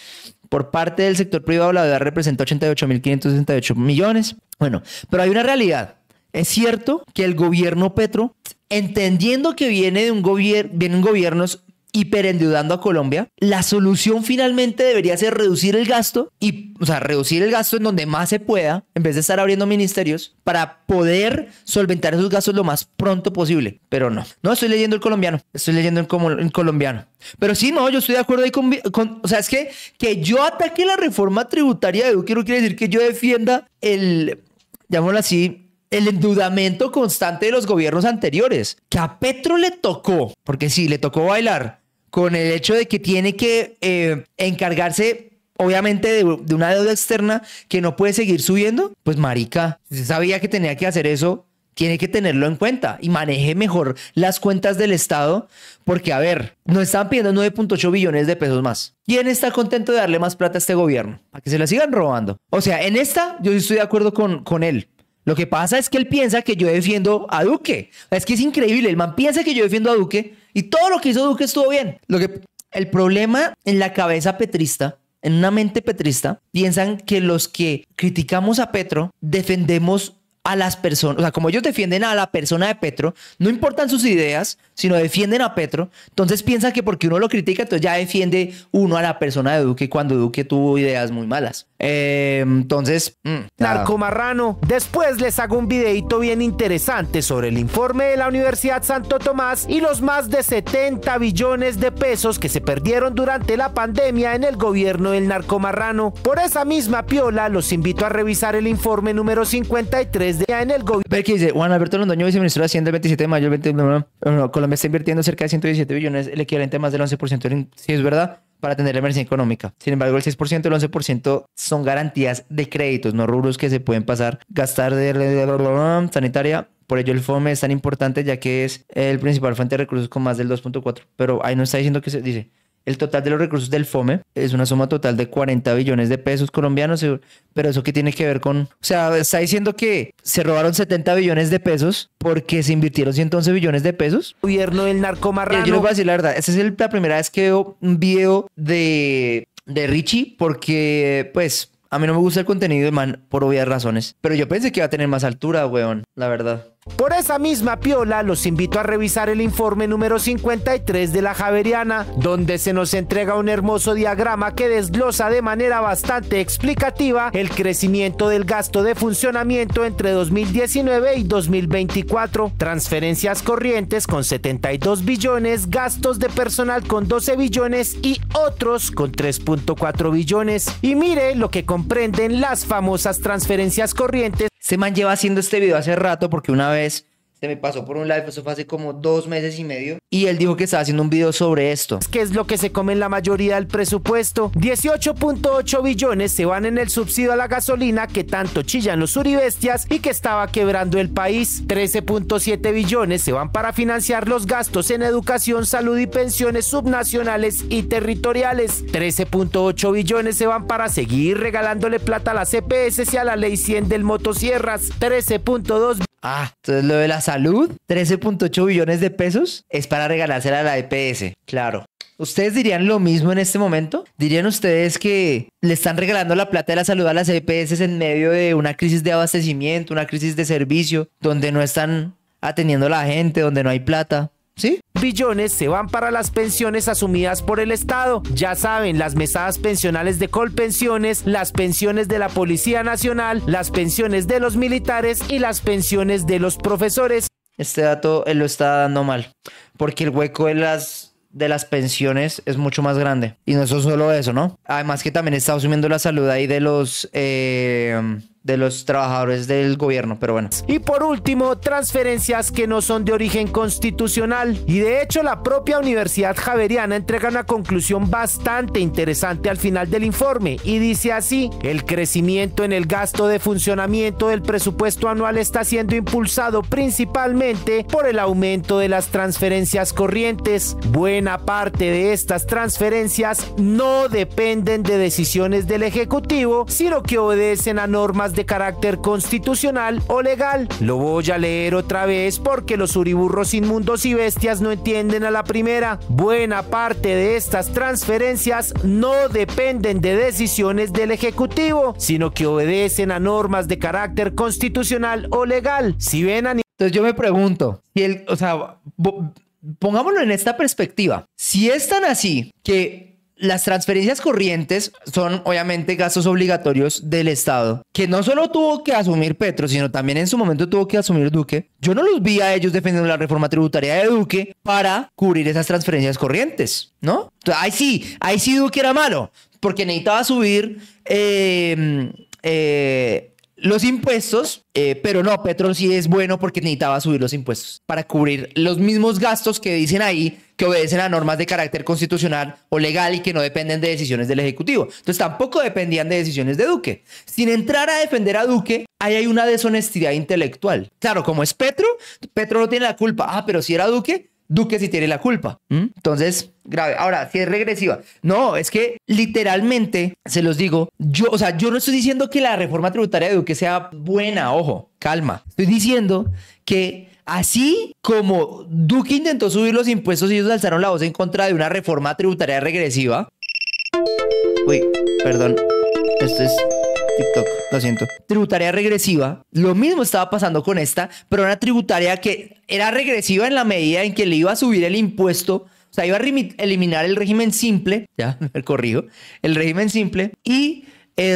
Por parte del sector privado, la deuda representa 88.568 millones. Bueno, pero hay una realidad. Es cierto que el gobierno Petro, entendiendo que vienen gobiernos hiperendeudando a Colombia, la solución finalmente debería ser reducir el gasto reducir el gasto en donde más se pueda, en vez de estar abriendo ministerios, para poder solventar esos gastos lo más pronto posible. Pero no estoy leyendo el colombiano, estoy leyendo el colombiano. Pero sí, no, yo estoy de acuerdo ahí o sea, es que yo ataque la reforma tributaria de Duque no quiere decir que yo defienda llamémoslo así, el endeudamiento constante de los gobiernos anteriores. Que a Petro le tocó, porque sí, le tocó bailar con el hecho de que tiene que encargarse, obviamente, de una deuda externa que no puede seguir subiendo. Pues marica, si sabía que tenía que hacer eso, tiene que tenerlo en cuenta y maneje mejor las cuentas del Estado, porque, a ver, nos están pidiendo 9.8 billones de pesos más. ¿Quién está contento de darle más plata a este gobierno? Para que se la sigan robando. O sea, en esta yo estoy de acuerdo con él. Lo que pasa es que él piensa que yo defiendo a Duque. Es que es increíble. El man piensa que yo defiendo a Duque y todo lo que hizo Duque estuvo bien. El problema en la cabeza petrista, en una mente petrista, piensan que los que criticamos a Petro defendemos a las personas, o sea, como ellos defienden a la persona de Petro, no importan sus ideas, sino defienden a Petro, entonces piensan que porque uno lo critica, entonces ya defiende uno a la persona de Duque cuando Duque tuvo ideas muy malas. Narcomarrano. Después les hago un videito bien interesante sobre el informe de la Universidad Santo Tomás y los más de 70 billones de pesos que se perdieron durante la pandemia en el gobierno del narcomarrano. Por esa misma piola, los invito a revisar el informe número 53 de en el gobierno. Ver que dice Juan Alberto Londoño, viceministro de Hacienda, el 27 de mayo, Colombia está invirtiendo cerca de 117 billones, el equivalente a más del 11%, si es verdad, para atender la emergencia económica. Sin embargo, el 6% y el 11% son garantías de créditos, no rubros que se pueden pasar, gastar de sanitaria. Por ello el FOME es tan importante ya que es el principal fuente de recursos con más del 2.4. Pero ahí no está diciendo que se dice. El total de los recursos del FOME es una suma total de 40 billones de pesos colombianos, pero eso qué tiene que ver con... O sea, está diciendo que se robaron 70 billones de pesos porque se invirtieron 111 billones de pesos. Gobierno del narcomarrano. Yo les voy a decir la verdad, esta es la primera vez que veo un video de Richie porque, pues, a mí no me gusta el contenido de man por obvias razones. Pero yo pensé que iba a tener más altura, weón, la verdad. Por esa misma piola, los invito a revisar el informe número 53 de la Javeriana, donde se nos entrega un hermoso diagrama que desglosa de manera bastante explicativa el crecimiento del gasto de funcionamiento entre 2019 y 2024, transferencias corrientes con 72 billones, gastos de personal con 12 billones y otros con 3.4 billones. Y mire lo que comprenden las famosas transferencias corrientes. Este man lleva haciendo este video hace rato porque una vez se me pasó por un live, eso fue hace como 2 meses y medio, y él dijo que estaba haciendo un video sobre esto. ¿Qué es lo que se come en la mayoría del presupuesto? 18.8 billones se van en el subsidio a la gasolina que tanto chillan los uribestias y que estaba quebrando el país. 13.7 billones se van para financiar los gastos en educación, salud y pensiones subnacionales y territoriales. 13.8 billones se van para seguir regalándole plata a las EPS y a la ley 100 del motosierras. 13.2 entonces lo de la salud, 13.8 billones de pesos es para regalársela a la EPS. Claro. ¿Ustedes dirían lo mismo en este momento? ¿Dirían ustedes que le están regalando la plata de la salud a las EPS en medio de una crisis de abastecimiento, una crisis de servicio, donde no están atendiendo a la gente, donde no hay plata? ¿Sí? Billones se van para las pensiones asumidas por el Estado. Ya saben, las mesadas pensionales de Colpensiones, las pensiones de la Policía Nacional, las pensiones de los militares y las pensiones de los profesores. Este dato él lo está dando mal, porque el hueco de las pensiones es mucho más grande. Y no es solo eso, ¿no? Además que también está asumiendo la salud ahí de los trabajadores del gobierno, pero bueno. Y por último, transferencias que no son de origen constitucional. Y de hecho, la propia Universidad Javeriana entrega una conclusión bastante interesante al final del informe y dice así: el crecimiento en el gasto de funcionamiento del presupuesto anual está siendo impulsado principalmente por el aumento de las transferencias corrientes. Buena parte de estas transferencias no dependen de decisiones del Ejecutivo, sino que obedecen a normas de carácter constitucional o legal. Lo voy a leer otra vez porque los uriburros inmundos y bestias no entienden a la primera. Buena parte de estas transferencias no dependen de decisiones del Ejecutivo, sino que obedecen a normas de carácter constitucional o legal. Si ven a... Entonces yo me pregunto, si pongámoslo en esta perspectiva. Si es tan así que las transferencias corrientes son obviamente gastos obligatorios del Estado, que no solo tuvo que asumir Petro, sino también en su momento tuvo que asumir Duque. Yo no los vi a ellos defendiendo la reforma tributaria de Duque para cubrir esas transferencias corrientes, ¿no? Entonces, ahí sí Duque era malo, porque necesitaba subir los impuestos, pero no, Petro sí es bueno porque necesitaba subir los impuestos para cubrir los mismos gastos que dicen ahí, que obedecen a normas de carácter constitucional o legal y que no dependen de decisiones del Ejecutivo. Entonces tampoco dependían de decisiones de Duque. Sin entrar a defender a Duque, ahí hay una deshonestidad intelectual. Claro, como es Petro no tiene la culpa. Pero si era Duque sí tiene la culpa. Entonces, grave. Ahora, si es regresiva. No, es que literalmente, se los digo, yo no estoy diciendo que la reforma tributaria de Duque sea buena, ojo, calma. Estoy diciendo que Así como Duque intentó subir los impuestos y ellos alzaron la voz en contra de una reforma tributaria regresiva. Uy, perdón. Esto es TikTok, lo siento. Tributaria regresiva. Lo mismo estaba pasando con esta, pero una tributaria que era regresiva en la medida en que le iba a subir el impuesto. O sea, iba a eliminar el régimen simple. Ya, me corrijo. El régimen simple. Y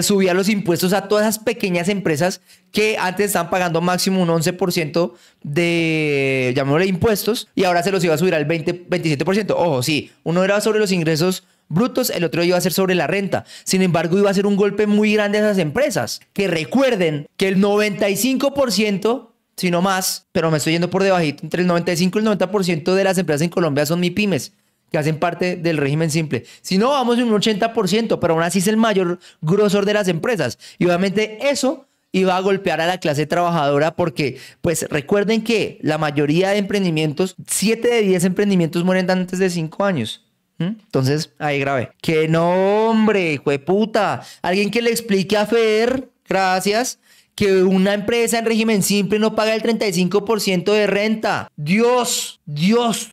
subía los impuestos a todas esas pequeñas empresas que antes estaban pagando máximo un 11% de, llamémosle, impuestos, y ahora se los iba a subir al 27%. Ojo, sí, uno era sobre los ingresos brutos, el otro iba a ser sobre la renta. Sin embargo, iba a ser un golpe muy grande a esas empresas. Que recuerden que el 95%, si no más, pero me estoy yendo por debajito, entre el 95 y el 90% de las empresas en Colombia son MIPYMES, que hacen parte del régimen simple. Si no, vamos en un 80%, pero aún así es el mayor grosor de las empresas. Y obviamente eso iba a golpear a la clase trabajadora porque, pues, recuerden que la mayoría de emprendimientos, 7 de 10 emprendimientos mueren antes de 5 años. Entonces, ahí grave. ¡Qué nombre, jueputa! Alguien que le explique a Fer, gracias, que una empresa en régimen simple no paga el 35% de renta. Dios.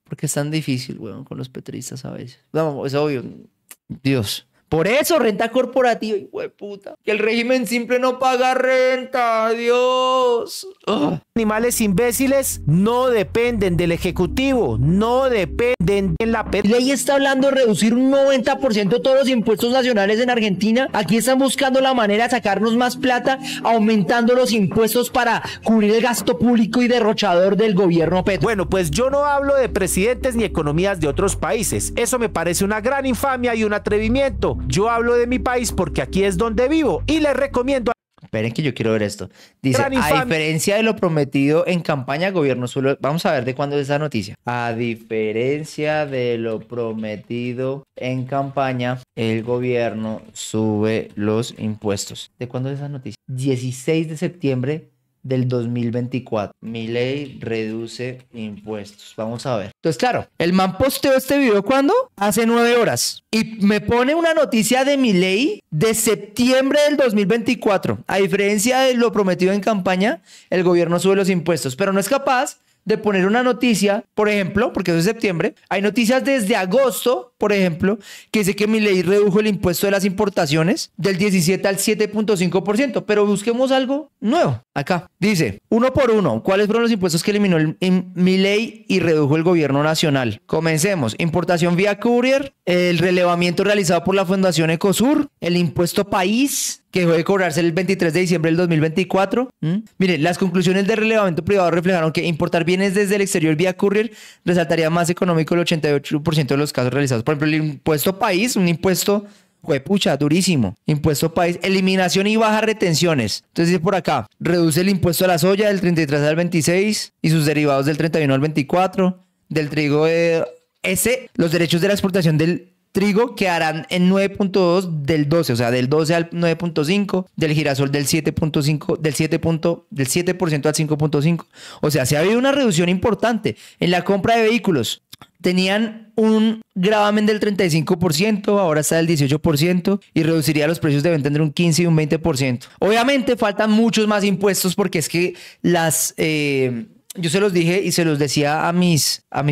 Porque es tan difícil, weón, con los petristas a veces. No, es obvio. Dios. Por eso, renta corporativa, hijo de puta. Que el régimen simple no paga renta. Dios. Animales imbéciles no dependen del Ejecutivo, no dependen de la ley está hablando de reducir un 90% todos los impuestos nacionales en Argentina. Aquí están buscando la manera de sacarnos más plata, aumentando los impuestos para cubrir el gasto público y derrochador del gobierno Petro. Bueno, pues yo no hablo de presidentes ni economías de otros países. Eso me parece una gran infamia y un atrevimiento. Yo hablo de mi país porque aquí es donde vivo y les recomiendo. Esperen que yo quiero ver esto. Dice, a diferencia de lo prometido en campaña, gobierno sube... Vamos a ver de cuándo es esa noticia. A diferencia de lo prometido en campaña, el gobierno sube los impuestos. ¿De cuándo es esa noticia? 16 de septiembre del 2024. Milei reduce impuestos. Vamos a ver. Entonces, claro, el man posteó este video ¿cuándo? Hace 9 horas. Y me pone una noticia de Milei de septiembre del 2024. A diferencia de lo prometido en campaña, el gobierno sube los impuestos, pero no es capaz de poner una noticia, por ejemplo, porque eso es septiembre, hay noticias desde agosto, por ejemplo, que dice que Milei redujo el impuesto de las importaciones del 17 al 7.5%, pero busquemos algo nuevo acá. Dice, uno por uno, ¿cuáles fueron los impuestos que eliminó Milei y redujo el gobierno nacional? Comencemos. Importación vía courier, el relevamiento realizado por la Fundación Ecosur, el impuesto país, que dejó de cobrarse el 23 de diciembre del 2024. Miren, las conclusiones del relevamiento privado reflejaron que importar bienes desde el exterior vía courier resultaría más económico el 88% de los casos realizados. Por ejemplo, el impuesto país, un impuesto, juepucha, durísimo. Impuesto país, eliminación y bajas retenciones. Entonces dice por acá, reduce el impuesto a la soya del 33 al 26 y sus derivados del 31 al 24, del trigo los derechos de la exportación del trigo quedarán en 9.2 del 12, o sea, del 12 al 9.5, del girasol del 7.5, del 7% al 5.5. O sea, se ha habido una reducción importante en la compra de vehículos. Tenían un gravamen del 35%, ahora está del 18% y reduciría los precios de venta entre un 15 y un 20%. Obviamente faltan muchos más impuestos porque es que yo se los dije y se los decía a mi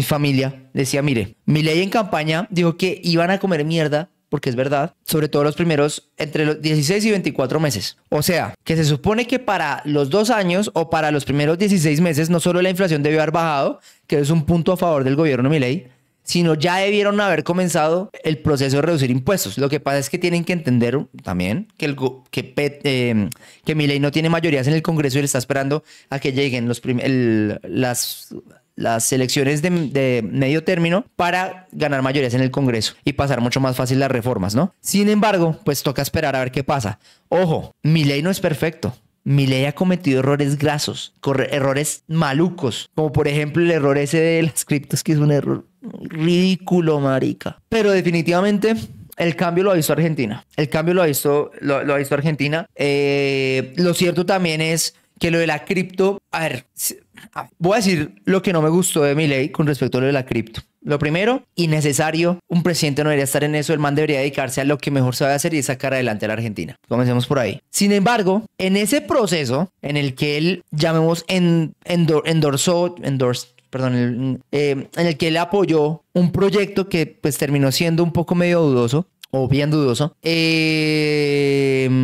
familia. Decía, mire, Milei en campaña dijo que iban a comer mierda, porque es verdad, sobre todo los primeros entre los 16 y 24 meses. O sea, que se supone que para los 2 años o para los primeros 16 meses no solo la inflación debió haber bajado, que es un punto a favor del gobierno Milei, sino ya debieron haber comenzado el proceso de reducir impuestos. Lo que pasa es que tienen que entender también que Milei no tiene mayorías en el Congreso y le está esperando a que lleguen las elecciones de medio término para ganar mayorías en el Congreso y pasar mucho más fácil las reformas, ¿no? Sin embargo, pues toca esperar a ver qué pasa. Ojo, Milei no es perfecto. Milei ha cometido errores grasos, errores malucos, como por ejemplo el error ese de las criptos, que es un error ridículo, marica. Pero definitivamente el cambio lo ha visto Argentina. El cambio lo ha visto Argentina. Lo cierto también es que lo de la cripto, a ver, voy a decir lo que no me gustó de Milei con respecto a lo de la cripto. Lo primero, innecesario. Un presidente no debería estar en eso. El man debería dedicarse a lo que mejor sabe hacer y es sacar adelante a la Argentina. Comencemos por ahí. Sin embargo, en ese proceso en el que él, llamemos, en el que él apoyó un proyecto que pues terminó siendo un poco medio dudoso, o bien dudoso, el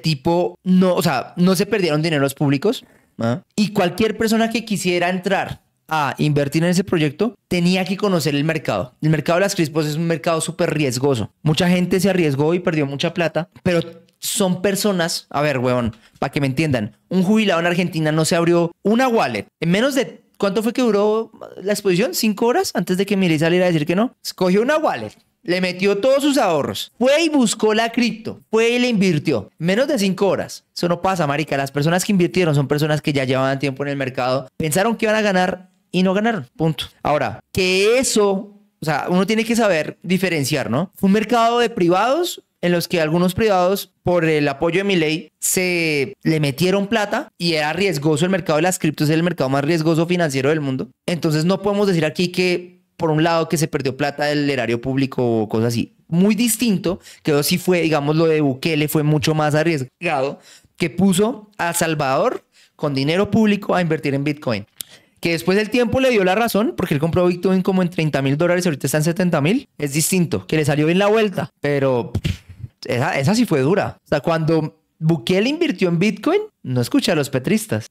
tipo no, o sea, no se perdieron dineros públicos, ¿ah? Y cualquier persona que quisiera entrar a invertir en ese proyecto tenía que conocer el mercado. El mercado de las criptos es un mercado súper riesgoso. Mucha gente se arriesgó y perdió mucha plata, pero son personas, a ver, huevón, para que me entiendan, un jubilado en Argentina no se abrió una wallet en menos de, ¿cuánto fue que duró la exposición? ¿5 horas antes de que Milei saliera a decir que no? Escogió una wallet, le metió todos sus ahorros, fue y buscó la cripto, fue y le invirtió. Menos de 5 horas. Eso no pasa, marica. Las personas que invirtieron son personas que ya llevaban tiempo en el mercado, pensaron que iban a ganar y no ganaron. Punto. Ahora, que eso, o sea, uno tiene que saber diferenciar, ¿no? Fue un mercado de privados en los que algunos privados, por el apoyo de Milei, se le metieron plata y era riesgoso. El mercado de las criptos es el mercado más riesgoso financiero del mundo. Entonces no podemos decir aquí que, por un lado, que se perdió plata del erario público o cosas así. Muy distinto, que sí fue, digamos, lo de Bukele fue mucho más arriesgado, que puso a Salvador con dinero público a invertir en Bitcoin. Que después del tiempo le dio la razón, porque él compró Bitcoin como en $30,000, ahorita está en 70,000. Es distinto, que le salió bien la vuelta, pero esa sí fue dura. O sea, cuando Bukele invirtió en Bitcoin, no escuché a los petristas.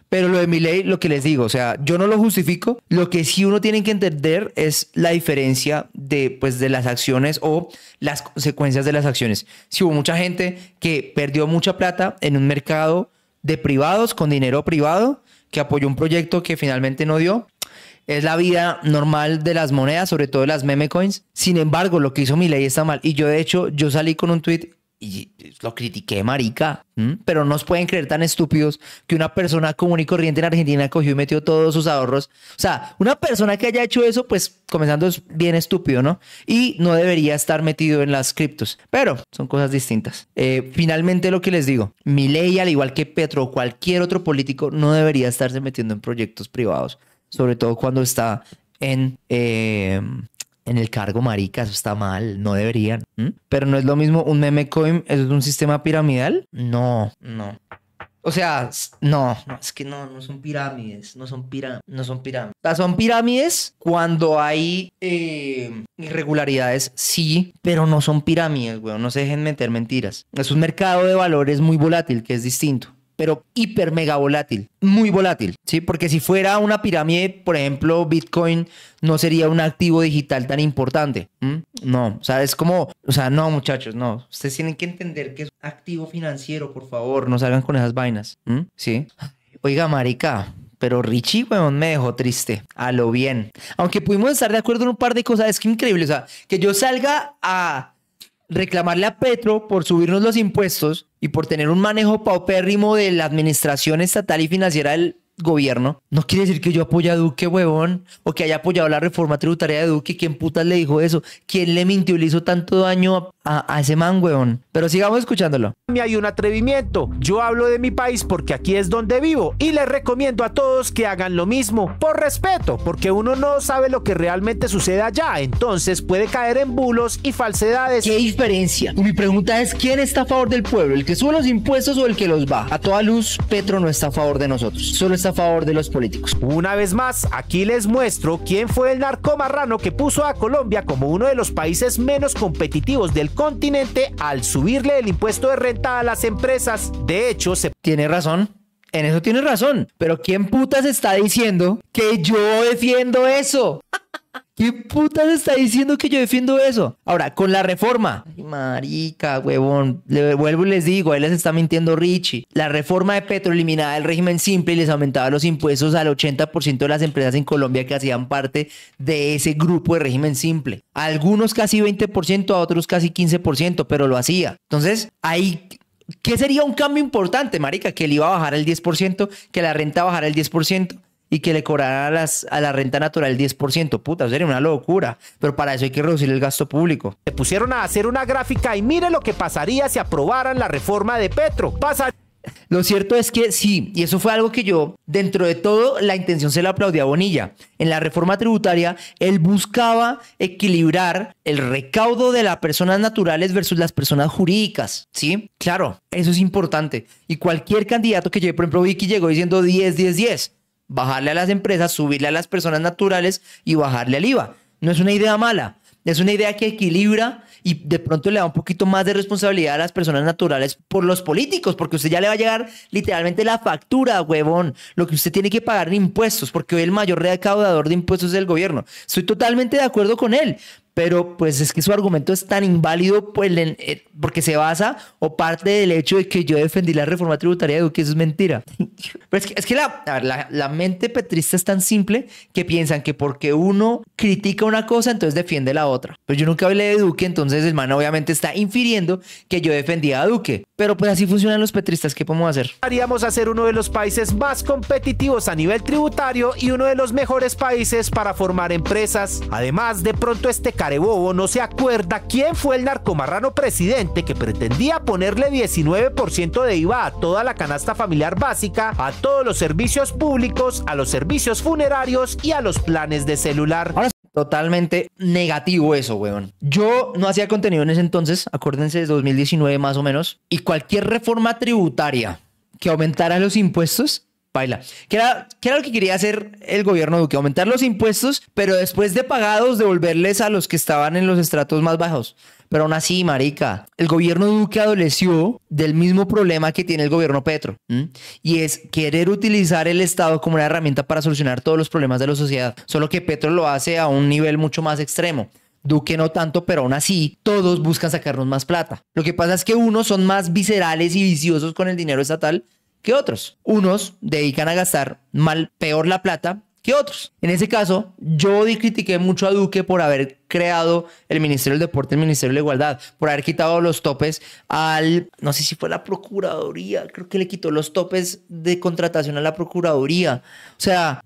Pero lo de Milei, lo que les digo, o sea, yo no lo justifico. Lo que sí uno tiene que entender es la diferencia de las acciones o las consecuencias de las acciones. Si hubo mucha gente que perdió mucha plata en un mercado de privados, con dinero privado, que apoyó un proyecto que finalmente no dio. Es la vida normal de las monedas, sobre todo de las meme coins. Sin embargo, lo que hizo Milei está mal. Y yo, de hecho, yo salí con un tweet y lo critiqué, marica. Pero no os pueden creer tan estúpidos que una persona común y corriente en Argentina cogió y metió todos sus ahorros. O sea, una persona que haya hecho eso, pues comenzando es bien estúpido, ¿no? Y no debería estar metido en las criptos. Pero son cosas distintas. Finalmente, lo que les digo, Milei, al igual que Petro o cualquier otro político, no debería estarse metiendo en proyectos privados. Sobre todo cuando está en el cargo, marica. Eso está mal, no deberían. Pero no es lo mismo un meme coin, ¿eso es un sistema piramidal? No. O sea, no, es que no son pirámides, no son pirámides. O sea, son pirámides cuando hay irregularidades, sí, pero no son pirámides, weón, no se dejen meter mentiras. Es un mercado de valores muy volátil, que es distinto. Pero hiper mega volátil, muy volátil, ¿sí? Porque si fuera una pirámide, por ejemplo, Bitcoin no sería un activo digital tan importante. No, o sea, es como, o sea, no, muchachos, no. Ustedes tienen que entender que es un activo financiero, por favor, no salgan con esas vainas, ¿sí? Oiga, marica, pero Richie, weón, me dejó triste, a lo bien. Aunque pudimos estar de acuerdo en un par de cosas, es que increíble, o sea, que yo salga a reclamarle a Petro por subirnos los impuestos y por tener un manejo paupérrimo de la administración estatal y financiera del gobierno, no quiere decir que yo apoye a Duque, huevón, o que haya apoyado la reforma tributaria de Duque. ¿Quién putas le dijo eso? ¿Quién le mintió y le hizo tanto daño a ese man, huevón? Pero sigamos escuchándolo. Hay un atrevimiento. Yo hablo de mi país porque aquí es donde vivo y les recomiendo a todos que hagan lo mismo, por respeto, porque uno no sabe lo que realmente sucede allá, entonces puede caer en bulos y falsedades. ¿Qué diferencia? Mi pregunta es, ¿quién está a favor del pueblo? ¿El que sube los impuestos o el que los baja? A toda luz, Petro no está a favor de nosotros, solo está a favor de los políticos. Una vez más, aquí les muestro quién fue el narcomarrano que puso a Colombia como uno de los países menos competitivos del continente al subirle el impuesto de renta a las empresas. De hecho, Tiene razón. En eso tiene razón. Pero ¿quién putas está diciendo que yo defiendo eso? ¿Quién putas está diciendo que yo defiendo eso? Ahora, con la reforma. Ay, marica, huevón. Le vuelvo y les digo, ahí les está mintiendo Richie. La reforma de Petro eliminaba el régimen simple y les aumentaba los impuestos al 80% de las empresas en Colombia que hacían parte de ese grupo de régimen simple. A algunos casi 20%, a otros casi 15%, pero lo hacía. Entonces, ahí... ¿Qué sería un cambio importante, marica? Que el IVA bajara el 10%, que la renta bajara el 10% y que le cobrara a la renta natural el 10%. Puta, sería una locura. Pero para eso hay que reducir el gasto público. Se pusieron a hacer una gráfica y mire lo que pasaría si aprobaran la reforma de Petro. Lo cierto es que sí, y eso fue algo que yo, dentro de todo, la intención se la aplaudí a Bonilla. En la reforma tributaria, él buscaba equilibrar el recaudo de las personas naturales versus las personas jurídicas, ¿sí? Claro, eso es importante. Y cualquier candidato que lleve, por ejemplo, Vicky llegó diciendo 10, 10, 10. Bajarle a las empresas, subirle a las personas naturales y bajarle al IVA. No es una idea mala. Es una idea que equilibra y de pronto le da un poquito más de responsabilidad a las personas naturales por los políticos, porque usted ya le va a llegar literalmente la factura, huevón, lo que usted tiene que pagar en impuestos, porque hoy el mayor recaudador de impuestos es el gobierno. Estoy totalmente de acuerdo con él, pero pues es que su argumento es tan inválido pues, porque se basa o parte del hecho de que yo defendí la reforma tributaria de Duque. Eso es mentira. Pero es que la mente petrista es tan simple que piensan que porque uno critica una cosa, entonces defiende la otra. Pero yo nunca hablé de Duque, entonces el man obviamente está infiriendo que yo defendía a Duque. Pero pues así funcionan los petristas. ¿Qué podemos hacer? Haríamos a ser uno de los países más competitivos a nivel tributario y uno de los mejores países para formar empresas. Además, de pronto este carebobo no se acuerda quién fue el narcomarrano presidente que pretendía ponerle 19% de IVA a toda la canasta familiar básica, a todos los servicios públicos, a los servicios funerarios y a los planes de celular. Ahora, totalmente negativo eso, weón. Yo no hacía contenido en ese entonces, acuérdense, de 2019 más o menos, y cualquier reforma tributaria que aumentara los impuestos, baila. ¿Qué era lo que quería hacer el gobierno de Duque? Aumentar los impuestos, pero después de pagados devolverles a los que estaban en los estratos más bajos. Pero aún así, marica, el gobierno de Duque adoleció del mismo problema que tiene el gobierno Petro. Y es querer utilizar el Estado como una herramienta para solucionar todos los problemas de la sociedad. Solo que Petro lo hace a un nivel mucho más extremo. Duque no tanto, pero aún así todos buscan sacarnos más plata. Lo que pasa es que unos son más viscerales y viciosos con el dinero estatal que otros. Unos dedican a gastar peor la plata que otros. En ese caso, yo critiqué mucho a Duque por haber creado el Ministerio del Deporte, el Ministerio de la Igualdad, por haber quitado los topes no sé si fue la Procuraduría, creo que le quitó los topes de contratación a la Procuraduría. O sea,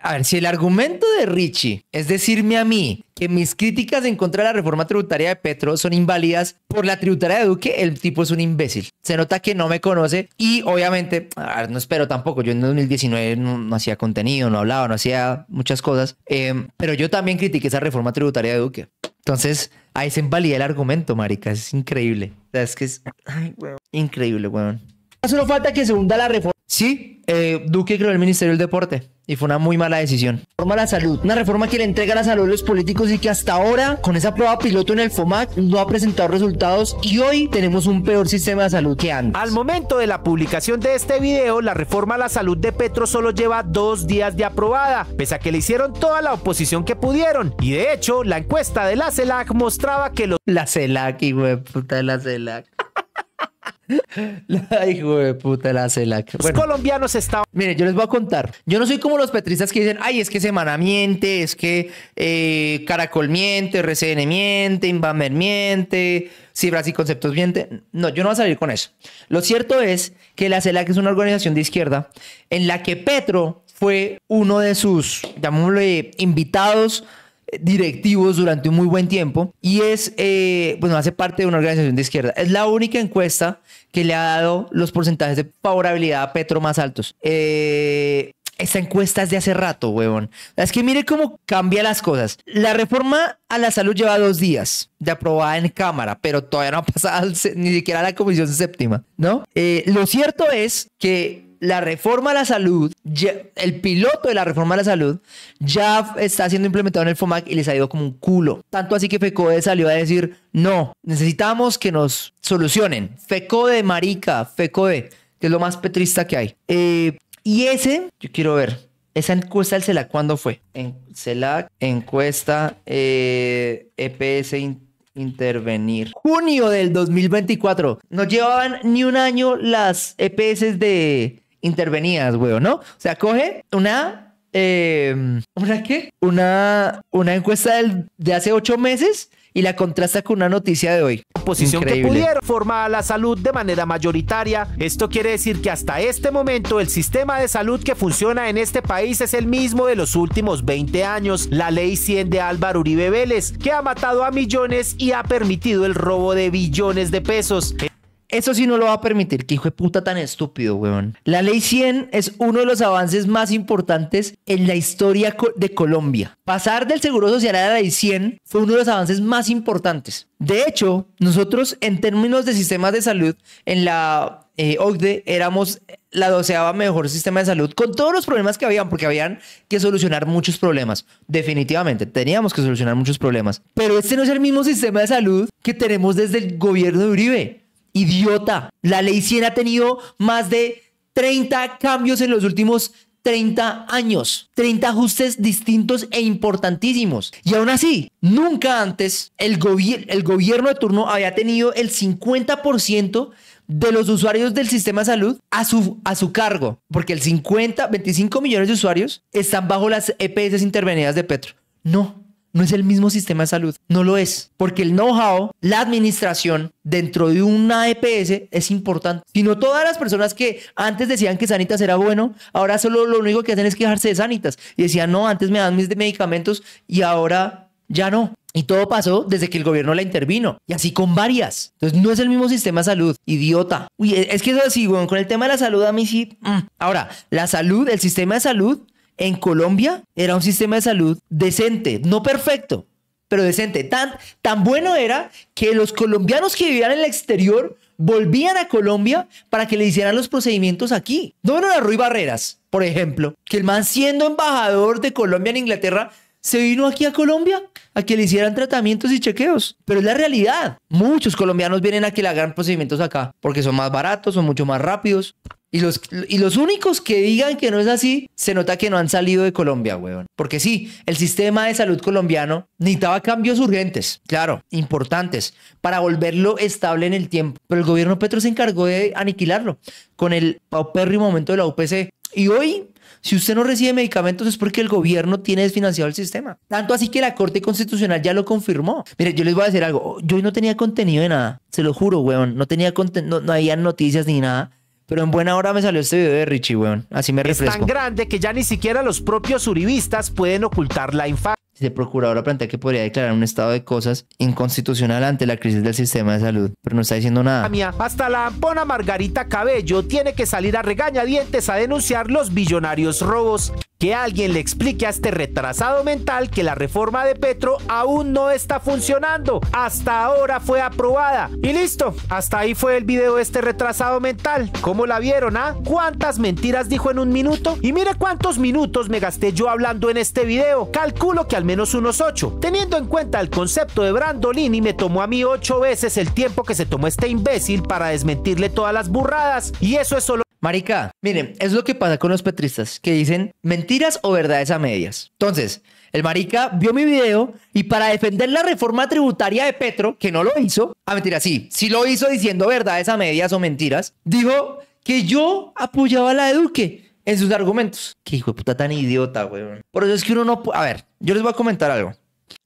a ver, si el argumento de Richie es decirme a mí que mis críticas en contra de la reforma tributaria de Petro son inválidas por la tributaria de Duque, el tipo es un imbécil. Se nota que no me conoce y obviamente, a ver, no espero tampoco. Yo en 2019 no hacía contenido, no hablaba, no hacía muchas cosas, pero yo también critiqué esa reforma tributaria de Duque. Entonces, ahí se invalida el argumento, marica. Es increíble. O sea, es que es increíble, weón. Solo falta que se hunda la reforma. Sí, Duque creó el Ministerio del Deporte y fue una muy mala decisión. Reforma a la salud, una reforma que le entrega la salud a los políticos y que hasta ahora, con esa prueba piloto en el FOMAC, no ha presentado resultados y hoy tenemos un peor sistema de salud que antes. Al momento de la publicación de este video, la reforma a la salud de Petro solo lleva 2 días de aprobada, pese a que le hicieron toda la oposición que pudieron. Y de hecho, la encuesta de la CELAC mostraba que La CELAC, hijo de puta, la CELAC. Hijo de puta, la CELAC. Los colombianos estaban... Mire, yo les voy a contar. Yo no soy como los petristas que dicen, ay, es que Semana miente, es que Caracol miente, RCN miente, Invamer miente, Cifras y Conceptos miente. No, yo no voy a salir con eso. Lo cierto es que la CELAC es una organización de izquierda en la que Petro fue uno de sus, llamémosle, invitados directivos durante un muy buen tiempo y hace parte de una organización de izquierda. Es la única encuesta que le ha dado los porcentajes de favorabilidad a Petro más altos. Esta encuesta es de hace rato, huevón. Es que mire cómo cambia las cosas. La reforma a la salud lleva 2 días de aprobada en Cámara, pero todavía no ha pasado ni siquiera a la Comisión Séptima, ¿no? Lo cierto es que la reforma a la salud, el piloto de la reforma a la salud ya está siendo implementado en el FOMAC y les ha ido como un culo. Tanto así que FECODE salió a decir, no, necesitamos que nos solucionen. FECODE, marica, FECODE, que es lo más petrista que hay. Y yo quiero ver, esa encuesta del CELAC, ¿cuándo fue? CELAC, encuesta, EPS intervenir. Junio del 2024. No llevaban ni un año las EPS de intervenidas, weón, ¿no? O sea, coge una ¿qué? Una encuesta de hace 8 meses y la contrasta con una noticia de hoy. Oposición que pudieron formar la salud de manera mayoritaria. Esto quiere decir que hasta este momento el sistema de salud que funciona en este país es el mismo de los últimos 20 años. La ley 100 de Álvaro Uribe Vélez, que ha matado a millones y ha permitido el robo de billones de pesos. Eso sí no lo va a permitir. Qué hijo de puta tan estúpido, weón. La ley 100 es uno de los avances más importantes en la historia de Colombia. Pasar del Seguro Social a la ley 100 fue uno de los avances más importantes. De hecho, nosotros en términos de sistemas de salud en la OCDE éramos la 12ª mejor sistema de salud con todos los problemas que habían, porque habían que solucionar muchos problemas. Definitivamente, teníamos que solucionar muchos problemas. Pero este no es el mismo sistema de salud que tenemos desde el gobierno de Uribe. Idiota. La ley 100 ha tenido más de 30 cambios en los últimos 30 años. 30 ajustes distintos e importantísimos. Y aún así, nunca antes el gobierno de turno había tenido el 50% de los usuarios del sistema de salud a su cargo. Porque el 25 millones de usuarios están bajo las EPS intervenidas de Petro. No es el mismo sistema de salud. No lo es. Porque el know-how, la administración dentro de una EPS es importante. Si no, todas las personas que antes decían que Sanitas era bueno, ahora solo lo único que hacen es quejarse de Sanitas. Y decían, no, antes me dan mis medicamentos y ahora ya no. Y todo pasó desde que el gobierno la intervino. Y así con varias. Entonces no es el mismo sistema de salud. Idiota. Uy, es que eso así, bueno, con el tema de la salud a mí sí. Ahora, la salud, el sistema de salud en Colombia era un sistema de salud decente, no perfecto, pero decente. Tan bueno era que los colombianos que vivían en el exterior volvían a Colombia para que le hicieran los procedimientos aquí. No era Ruy Barreras, por ejemplo, que el man siendo embajador de Colombia en Inglaterra se vino aquí a Colombia a que le hicieran tratamientos y chequeos. Pero es la realidad. Muchos colombianos vienen a que le hagan procedimientos acá porque son más baratos, son mucho más rápidos. Y los únicos que digan que no es así, se nota que no han salido de Colombia, weón. Porque sí, el sistema de salud colombiano necesitaba cambios urgentes, claro, importantes, para volverlo estable en el tiempo. Pero el gobierno Petro se encargó de aniquilarlo con el paupérrimo momento de la UPC. Y hoy, si usted no recibe medicamentos es porque el gobierno tiene desfinanciado el sistema. Tanto así que la Corte Constitucional ya lo confirmó. Mire, yo les voy a decir algo. Yo hoy no tenía contenido de nada. Se lo juro, weón. No tenía no había noticias ni nada. Pero en buena hora me salió este video de Richie, weón. Así me refresco. Es tan grande que ya ni siquiera los propios uribistas pueden ocultar la infancia. El procurador plantea que podría declarar un estado de cosas inconstitucional ante la crisis del sistema de salud, pero no está diciendo nada. Hasta la ampona Margarita Cabello tiene que salir a regañadientes a denunciar los billonarios robos. Que alguien le explique a este retrasado mental que la reforma de Petro aún no está funcionando. Hasta ahora fue aprobada. Y listo, hasta ahí fue el video de este retrasado mental. ¿Cómo la vieron, ah? ¿Cuántas mentiras dijo en un minuto? Y mire cuántos minutos me gasté yo hablando en este video. Calculo que al menos unos 8. Teniendo en cuenta el concepto de Brandolini, me tomó a mí 8 veces el tiempo que se tomó este imbécil para desmentirle todas las burradas. Y eso es solo... Marica, miren, es lo que pasa con los petristas, que dicen mentiras o verdades a medias. Entonces, el marica vio mi video y para defender la reforma tributaria de Petro, que no lo hizo, mentira, sí lo hizo diciendo verdades a medias o mentiras, dijo que yo apoyaba a la de Duque en sus argumentos. Qué hijo de puta tan idiota, weón. Por eso es que uno no... A ver, yo les voy a comentar algo.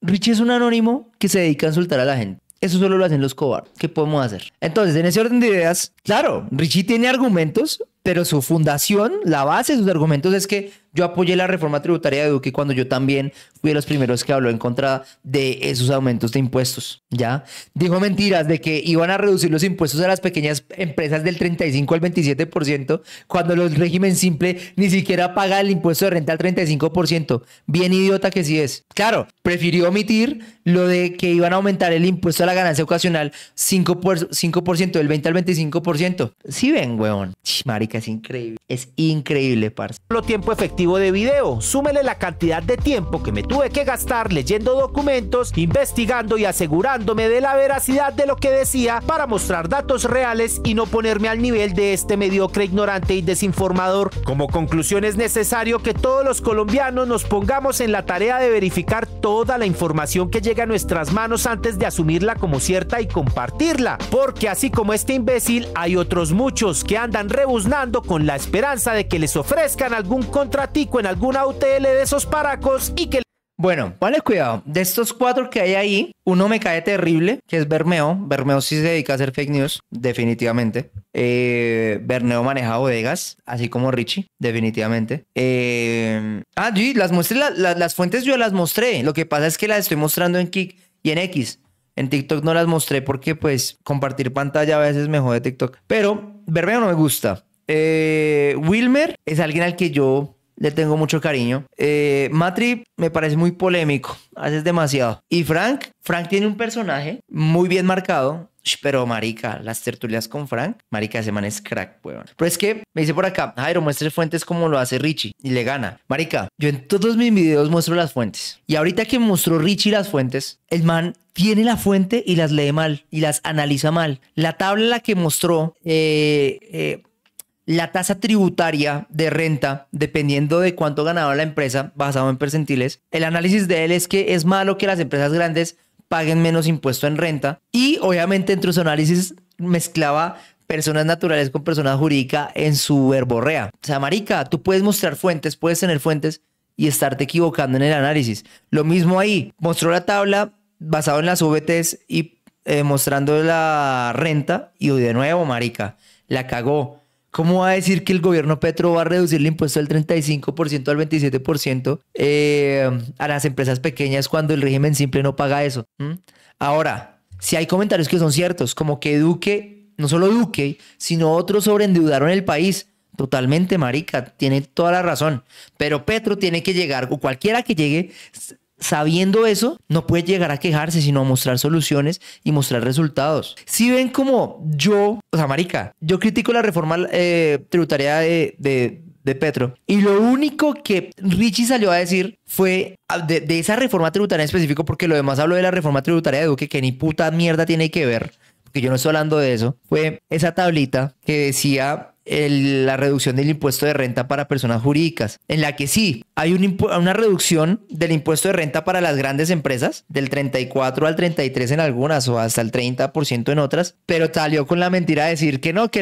Richie es un anónimo que se dedica a insultar a la gente. Eso solo lo hacen los cobardes. ¿Qué podemos hacer? Entonces, en ese orden de ideas, claro, Richie tiene argumentos, pero su fundación, la base de sus argumentos es que yo apoyé la reforma tributaria de Duque cuando yo también fui de los primeros que habló en contra de esos aumentos de impuestos, ¿ya? Dijo mentiras de que iban a reducir los impuestos a las pequeñas empresas del 35 al 27%, cuando el régimen simple ni siquiera paga el impuesto de renta al 35%. Bien idiota que sí es. Claro, prefirió omitir lo de que iban a aumentar el impuesto a la ganancia ocasional 5% del 20 al 25%. Sí ven, weón. Marica, es increíble. Es increíble, parce. Solo tiempo efectivo de video. Súmele la cantidad de tiempo que me tuve que gastar leyendo documentos, investigando y asegurándome de la veracidad de lo que decía para mostrar datos reales y no ponerme al nivel de este mediocre ignorante y desinformador. Como conclusión es necesario que todos los colombianos nos pongamos en la tarea de verificar toda la información que llega a nuestras manos antes de asumirla como cierta y compartirla. Porque así como este imbécil, hay otros muchos que andan rebuznando con la esperanza de que les ofrezcan algún contratico en alguna UTL de esos paracos y que... Bueno, vale, cuidado. De estos 4 que hay ahí, uno me cae terrible, que es Bermeo. Bermeo sí se dedica a hacer fake news, definitivamente. Bermeo maneja bodegas, así como Richie, definitivamente. Sí, las fuentes yo las mostré. Lo que pasa es que las estoy mostrando en Kik y en X. En TikTok no las mostré porque pues compartir pantalla a veces me jode TikTok. Pero Bermeo no me gusta. Wilmer es alguien al que yo le tengo mucho cariño. Matri me parece muy polémico. Haces demasiado. Y Frank tiene un personaje muy bien marcado. Pero marica, las tertulias con Frank, marica, ese man es crack, weón. Pero es que me dice por acá, Jairo, muestre fuentes como lo hace Richie y le gana. Marica, yo en todos mis videos muestro las fuentes. Y ahorita que mostró Richie las fuentes, el man tiene la fuente y las lee mal y las analiza mal. La tabla en la que mostró la tasa tributaria de renta, dependiendo de cuánto ganaba la empresa, basado en percentiles, el análisis de él es que es malo que las empresas grandes paguen menos impuesto en renta. Y obviamente entre su análisis mezclaba personas naturales con personas jurídicas en su verborrea. O sea, marica, tú puedes mostrar fuentes, puedes tener fuentes y estarte equivocando en el análisis. Lo mismo ahí. Mostró la tabla basado en las VTs y mostrando la renta y de nuevo, marica, la cagó. ¿Cómo va a decir que el gobierno Petro va a reducir el impuesto del 35% al 27% a las empresas pequeñas cuando el régimen simple no paga eso? Ahora, si hay comentarios que son ciertos, como que Duque, no solo Duque, sino otros sobreendeudaron el país. Totalmente, marica, tiene toda la razón. Pero Petro tiene que llegar, o cualquiera que llegue, sabiendo eso, no puede llegar a quejarse, sino a mostrar soluciones y mostrar resultados. Si ven como yo, o sea, marica, yo critico la reforma tributaria de Petro y lo único que Richie salió a decir fue de esa reforma tributaria en específico, porque lo demás habló de la reforma tributaria de Duque, que ni puta mierda tiene que ver, porque yo no estoy hablando de eso, fue esa tablita que decía la reducción del impuesto de renta para personas jurídicas, en la que sí, hay una reducción del impuesto de renta para las grandes empresas, del 34 al 33 en algunas o hasta el 30% en otras, pero salió con la mentira de decir que no, que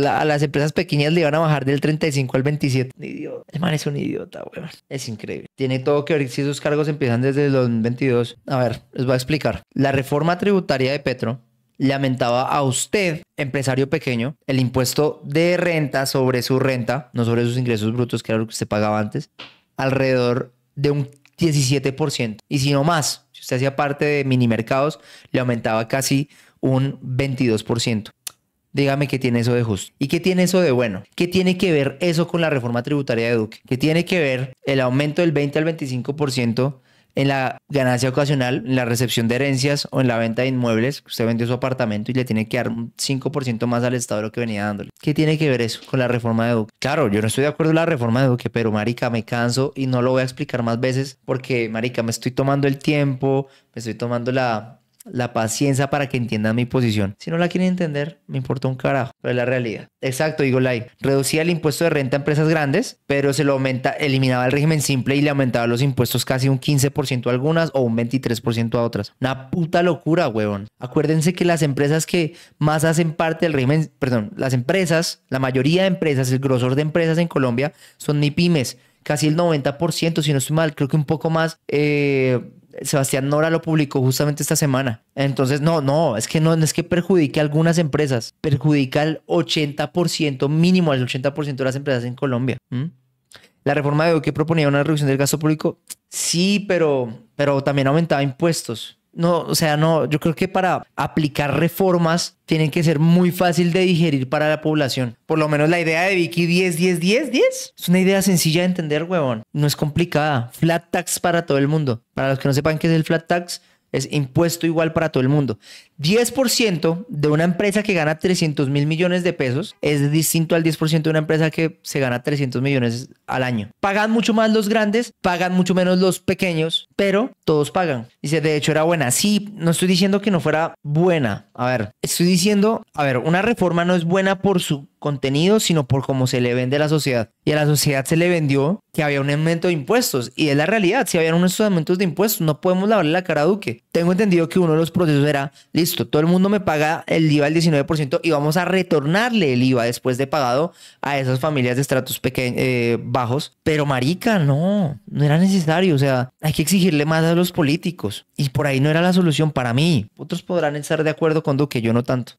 a las empresas pequeñas le iban a bajar del 35 al 27. Idiota. El man es un idiota, weón. Es increíble. Tiene todo que ver si esos cargos empiezan desde el 2022. A ver, les voy a explicar. La reforma tributaria de Petro le aumentaba a usted, empresario pequeño, el impuesto de renta sobre su renta, no sobre sus ingresos brutos, que era lo que usted pagaba antes, alrededor de un 17%. Y si no más, si usted hacía parte de mini mercados, le aumentaba casi un 22%. Dígame qué tiene eso de justo. ¿Y qué tiene eso de bueno? ¿Qué tiene que ver eso con la reforma tributaria de Duque? ¿Qué tiene que ver el aumento del 20 al 25% en la ganancia ocasional, en la recepción de herencias o en la venta de inmuebles? Usted vendió su apartamento y le tiene que dar un 5% más al Estado de lo que venía dándole. ¿Qué tiene que ver eso con la reforma de Duque? Claro, yo no estoy de acuerdo en la reforma de Duque, pero marica, me canso y no lo voy a explicar más veces porque, marica, me estoy tomando el tiempo, me estoy tomando la paciencia para que entiendan mi posición. Si no la quieren entender, me importa un carajo, pero es la realidad. Exacto, digo, reducía el impuesto de renta a empresas grandes, pero se lo eliminaba el régimen simple y le aumentaba los impuestos casi un 15% a algunas o un 23% a otras. Una puta locura, huevón. Acuérdense que las empresas que más hacen parte del régimen, las empresas, la mayoría de empresas, el grosor de empresas en Colombia son MIPYMES. Casi el 90%, si no estoy mal, creo que un poco más. Sebastián Nora lo publicó justamente esta semana. Entonces, no es que perjudique a algunas empresas, perjudica al 80%, mínimo al 80% de las empresas en Colombia. La reforma de Duque proponía una reducción del gasto público. Sí, pero también aumentaba impuestos. No, yo creo que para aplicar reformas tienen que ser muy fácil de digerir para la población. Por lo menos la idea de Vicky 10 es una idea sencilla de entender, huevón. No es complicada. Flat tax para todo el mundo. Para los que no sepan qué es el flat tax, es impuesto igual para todo el mundo. 10% de una empresa que gana 300 mil millones de pesos es distinto al 10% de una empresa que se gana 300 millones al año. Pagan mucho más los grandes, pagan mucho menos los pequeños, pero todos pagan. Dice, de hecho era buena. Sí, no estoy diciendo que no fuera buena. Estoy diciendo, una reforma no es buena por su contenido, sino por cómo se le vende a la sociedad. Y a la sociedad se le vendió que había un aumento de impuestos. Y es la realidad, si habían unos aumentos de impuestos, no podemos lavarle la cara a Duque. Tengo entendido que uno de los procesos era, listo, todo el mundo me paga el IVA al 19% y vamos a retornarle el IVA después de pagado a esas familias de estratos bajos. Pero marica, no era necesario. O sea, hay que exigirle más a los políticos. Y por ahí no era la solución para mí. Otros podrán estar de acuerdo con Duque, yo no tanto.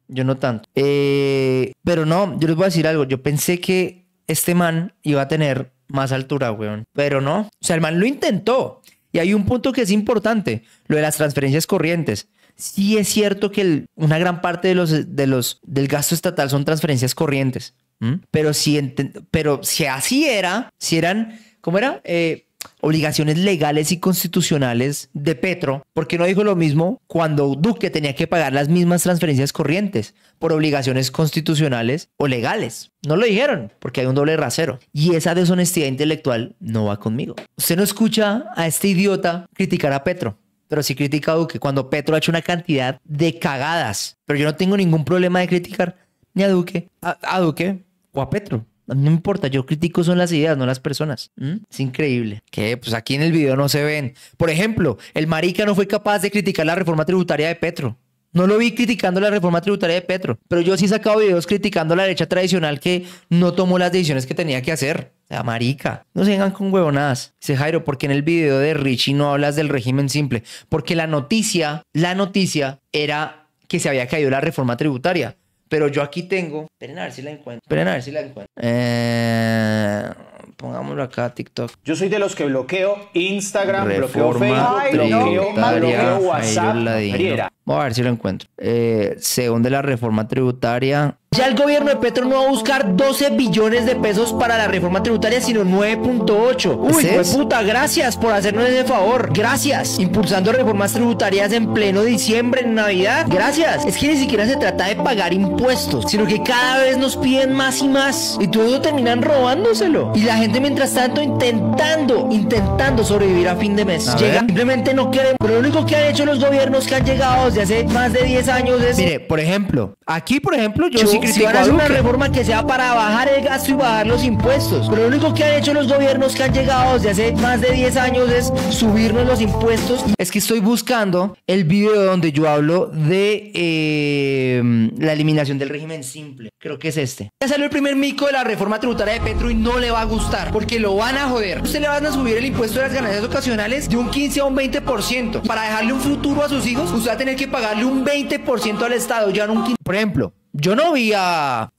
Yo no tanto. Pero no, yo les voy a decir algo. Yo pensé que este man iba a tener más altura, weón. Pero no. O sea, el man lo intentó. Y hay un punto que es importante. Lo de las transferencias corrientes. sí es cierto que una gran parte del gasto estatal son transferencias corrientes. Pero si así era, si eran, ¿cómo era? Obligaciones legales y constitucionales de Petro, ¿por qué no dijo lo mismo cuando Duque tenía que pagar las mismas transferencias corrientes por obligaciones constitucionales o legales? No lo dijeron porque hay un doble rasero. Y esa deshonestidad intelectual no va conmigo. Usted no escucha a este idiota criticar a Petro, pero sí critica a Duque cuando Petro ha hecho una cantidad de cagadas. Pero yo no tengo ningún problema de criticar ni a Duque, a Duque o a Petro. No me importa, yo critico son las ideas, no las personas. Es increíble. Que pues aquí en el video no se ven. Por ejemplo, el marica no fue capaz de criticar la reforma tributaria de Petro. No lo vi criticando la reforma tributaria de Petro. Pero yo sí he sacado videos criticando a la derecha tradicional que no tomó las decisiones que tenía que hacer. O sea, marica, no se vengan con huevonadas. Dice Jairo, ¿por qué en el video de Richie no hablas del régimen simple? Porque la noticia era que se había caído la reforma tributaria. Pero yo aquí tengo... Esperen a ver si la encuentro. Pongámoslo acá, TikTok. Yo soy de los que bloqueo Instagram, Reforma bloqueo Facebook, bloqueo WhatsApp. Vamos a ver si lo encuentro. Según de la reforma tributaria... Ya el gobierno de Petro no va a buscar 12 billones de pesos para la reforma tributaria, sino 9.8. Uy, pues puta, gracias por hacernos ese favor. Gracias. Impulsando reformas tributarias en pleno diciembre, en Navidad. Gracias. Es que ni siquiera se trata de pagar impuestos, sino que cada vez nos piden más y más. Y todo eso terminan robándoselo. Y la gente, mientras tanto, intentando sobrevivir a fin de mes. Simplemente no queremos. Lo único que han hecho los gobiernos que han llegado desde hace más de 10 años es... Mire, por ejemplo, aquí, yo sí si van a hacer una reforma que sea para bajar el gasto y bajar los impuestos. Pero lo único que han hecho los gobiernos que han llegado desde hace más de 10 años es subirnos los impuestos. Es que estoy buscando el video donde yo hablo de la eliminación del régimen simple. Creo que es este. Ya salió el primer mico de la reforma tributaria de Petro y no le va a gustar, porque lo van a joder. Usted le van a subir el impuesto de las ganancias ocasionales de un 15 a un 20%. Para dejarle un futuro a sus hijos, usted va a tener que pagarle un 20% al Estado, ya no un 15%. Por ejemplo, yo no vi a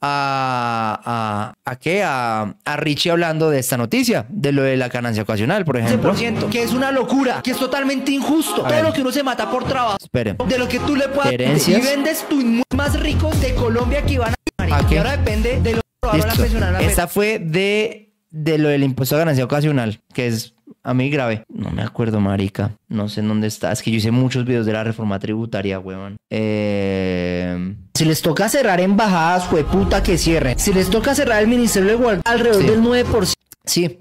Richie hablando de esta noticia, de lo de la ganancia ocasional, por ejemplo. 15%, que es una locura, que es totalmente injusto. Todo lo que uno se mata por trabajo. Esperen. De lo que tú le puedas... Herencias. Y vendes tu inmueble más rico de Colombia que van a... Y ahora depende de lo que robaron la pensional. Esta fue de lo del impuesto a ganancia ocasional, que es... A mí grave. No me acuerdo, marica. No sé en dónde está. Es que yo hice muchos videos de la reforma tributaria, huevón. Si les toca cerrar embajadas, puta, que cierren. Si les toca cerrar el Ministerio de Igualdad, alrededor del 9%. Sí.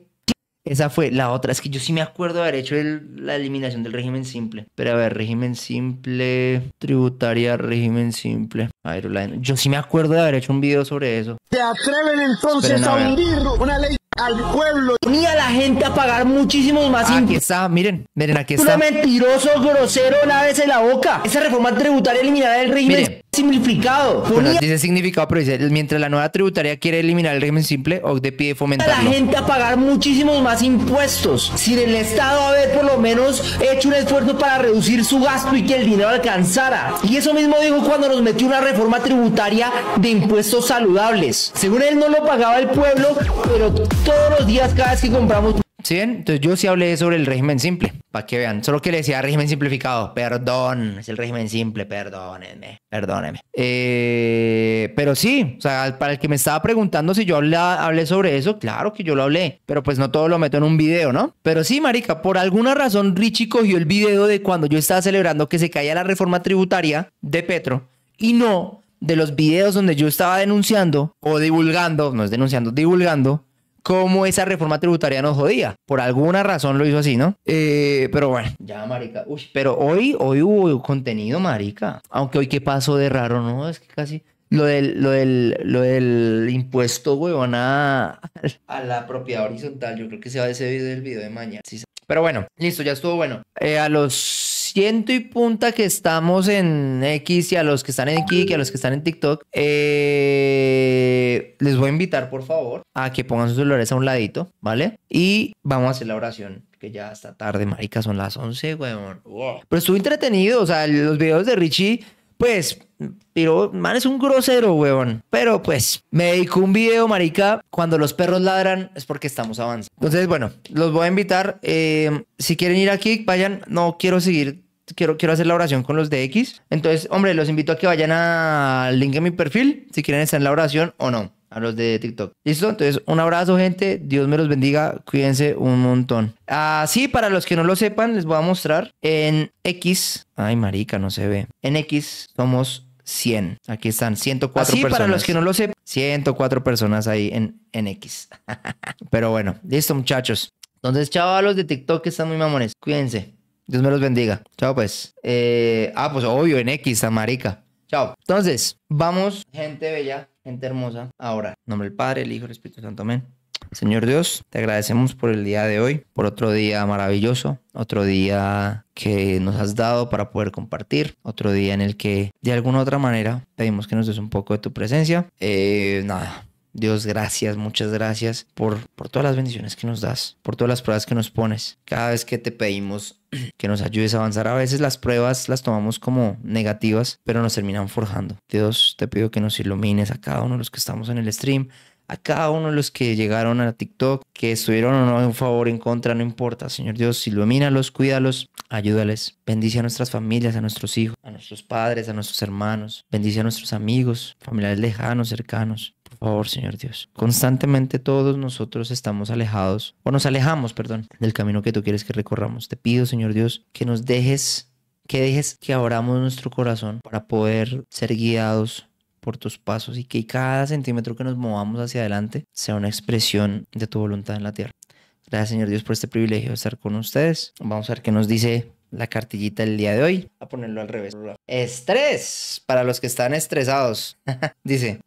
Esa fue la otra. Es que yo sí me acuerdo de haber hecho la eliminación del régimen simple. Pero a ver, régimen simple, tributaria, régimen simple. Aeroline. Yo sí me acuerdo de haber hecho un video sobre eso. ¿Se atreven entonces a hundir una ley al pueblo? Ni a la gente a pagar muchísimos más impuestos. Aquí está, miren, aquí está. Un mentiroso, grosero, lávese la boca. Esa reforma tributaria eliminará el régimen simplificado. Bueno, dice significado, pero dice, mientras la nueva tributaria quiere eliminar el régimen simple, OCDE pide fomentarlo. A la gente a pagar muchísimos más impuestos. Sin el Estado haber por lo menos hecho un esfuerzo para reducir su gasto y que el dinero alcanzara. Y eso mismo dijo cuando nos metió una reforma tributaria de impuestos saludables. Según él no lo pagaba el pueblo, pero todos los días cada vez que compramos... ¿Sí ven? Entonces yo sí hablé sobre el régimen simple, para que vean. Solo que le decía régimen simplificado. Perdón, es el régimen simple, perdónenme. Pero sí, o sea, para el que me estaba preguntando si yo hablé sobre eso, claro que yo lo hablé. Pero pues no todo lo meto en un video, ¿no? Pero sí, marica, por alguna razón Richie cogió el video de cuando yo estaba celebrando que se caía la reforma tributaria de Petro y no de los videos donde yo estaba denunciando o divulgando, no es denunciando, divulgando cómo esa reforma tributaria nos jodía. Por alguna razón lo hizo así, ¿no? Pero bueno, ya, marica. Uy, pero hoy hubo contenido, marica. Aunque hoy qué pasó de raro, ¿no? Es que casi... Lo del impuesto, huevón, a la propiedad horizontal. Yo creo que se va a ese video del video de mañana. Sí. Pero bueno, listo, ya estuvo bueno. A los 100 y punta que estamos en X y a los que están en Kik y a los que están en TikTok, les voy a invitar, por favor, a que pongan sus celulares a un ladito, ¿vale? Y vamos a hacer la oración, que ya está tarde, marica, son las 11, huevón. Wow. Pero estuvo entretenido, o sea, los videos de Richie, pues... Pero, man, es un grosero, huevón. Pero, pues, me dedicó un video, marica. Cuando los perros ladran es porque estamos avanzando. Entonces, bueno, los voy a invitar. Si quieren ir aquí, vayan. No quiero seguir quiero hacer la oración con los de X. Entonces, hombre, los invito a que vayan al link en mi perfil si quieren estar en la oración o no. A los de TikTok. ¿Listo? Entonces, un abrazo, gente. Dios me los bendiga. Cuídense un montón. Sí, para los que no lo sepan, les voy a mostrar en X. Ay, marica, no se ve. En X somos 100. Aquí están 104 personas. Para los que no lo sepan, 104 personas ahí en X. Pero bueno, listo, muchachos. Entonces, chao a los de TikTok que están muy mamones. Cuídense. Dios me los bendiga. Chao, pues. Pues obvio, en X, a marica. Chao. Entonces, vamos, gente bella, gente hermosa. Ahora, en nombre del Padre, el Hijo y el Espíritu Santo. Amén. Señor Dios, te agradecemos por el día de hoy, por otro día maravilloso, otro día que nos has dado para poder compartir, otro día en el que de alguna u otra manera pedimos que nos des un poco de tu presencia. Dios, gracias, muchas gracias por todas las bendiciones que nos das, por todas las pruebas que nos pones. Cada vez que te pedimos que nos ayudes a avanzar, a veces las pruebas las tomamos como negativas, pero nos terminan forjando. Dios, te pido que nos ilumines a cada uno de los que estamos en el stream, a cada uno de los que llegaron a TikTok, que estuvieron o no en favor, en contra, no importa. Señor Dios, ilumínalos, cuídalos, ayúdales. Bendice a nuestras familias, a nuestros hijos, a nuestros padres, a nuestros hermanos. Bendice a nuestros amigos, familiares lejanos, cercanos. Por favor, Señor Dios. Constantemente todos nosotros estamos alejados, o nos alejamos, perdón, del camino que tú quieres que recorramos. Te pido, Señor Dios, que nos dejes que abramos nuestro corazón para poder ser guiados por tus pasos y que cada centímetro que nos movamos hacia adelante sea una expresión de tu voluntad en la tierra. Gracias, Señor Dios, por este privilegio de estar con ustedes. Vamos a ver qué nos dice la cartillita del día de hoy. A ponerlo al revés. Estrés. Para los que están estresados. Dice,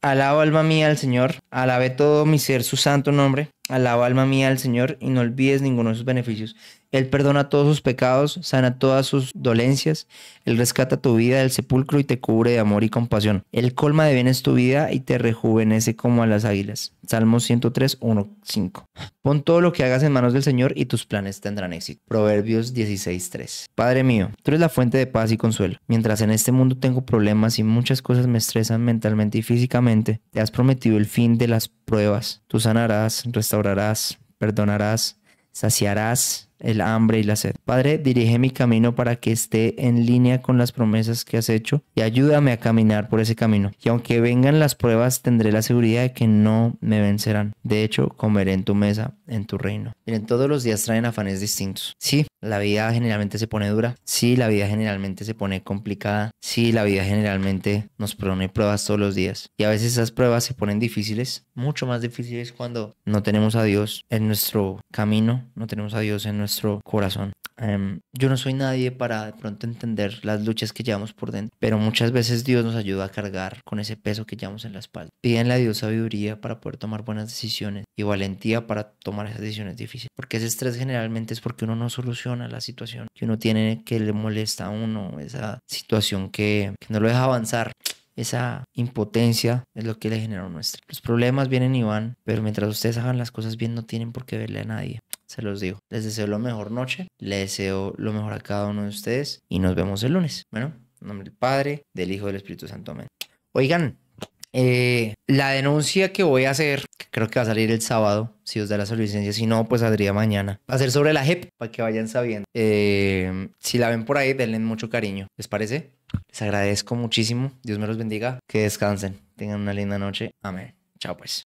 alaba alma mía al Señor, alabe todo mi ser su santo nombre. Alaba alma mía al Señor y no olvides ninguno de sus beneficios. Él perdona todos sus pecados, sana todas sus dolencias. Él rescata tu vida del sepulcro y te cubre de amor y compasión. Él colma de bienes tu vida y te rejuvenece como a las águilas. Salmos 103, 1, 5. Pon todo lo que hagas en manos del Señor y tus planes tendrán éxito. Proverbios 16, 3. Padre mío, tú eres la fuente de paz y consuelo. Mientras en este mundo tengo problemas y muchas cosas me estresan mentalmente y físicamente, te has prometido el fin de las pruebas. Tú sanarás, restaurarás, perdonarás, saciarás el hambre y la sed. Padre, dirige mi camino para que esté en línea con las promesas que has hecho y ayúdame a caminar por ese camino. Y aunque vengan las pruebas, tendré la seguridad de que no me vencerán. De hecho, comeré en tu mesa, en tu reino. Miren, todos los días traen afanes distintos. Sí, la vida generalmente se pone dura. Sí, la vida generalmente se pone complicada. Sí, la vida generalmente nos pone pruebas todos los días. Y a veces esas pruebas se ponen difíciles, mucho más difíciles cuando no tenemos a Dios en nuestro camino, no tenemos a Dios en nuestro corazón. Yo no soy nadie para de pronto entender las luchas que llevamos por dentro, pero muchas veces Dios nos ayuda a cargar con ese peso que llevamos en la espalda. Pídanle a Dios sabiduría para poder tomar buenas decisiones y valentía para tomar esas decisiones difíciles, porque ese estrés generalmente es porque uno no soluciona la situación que uno tiene, que le molesta a uno, esa situación que no lo deja avanzar. Esa impotencia es lo que le genera nuestra. Los problemas vienen y van, pero mientras ustedes hagan las cosas bien no tienen por qué verle a nadie. Se los digo. Les deseo lo mejor noche, les deseo lo mejor a cada uno de ustedes y nos vemos el lunes. Bueno, en nombre del Padre, del Hijo y del Espíritu Santo. Amén. Oigan, la denuncia que voy a hacer, que creo que va a salir el sábado, si os da la licencia, si no, pues saldría mañana. Va a ser sobre la JEP, para que vayan sabiendo. Si la ven por ahí, denle mucho cariño. ¿Les parece? Les agradezco muchísimo. Dios me los bendiga. Que descansen. Tengan una linda noche. Amén. Chao pues.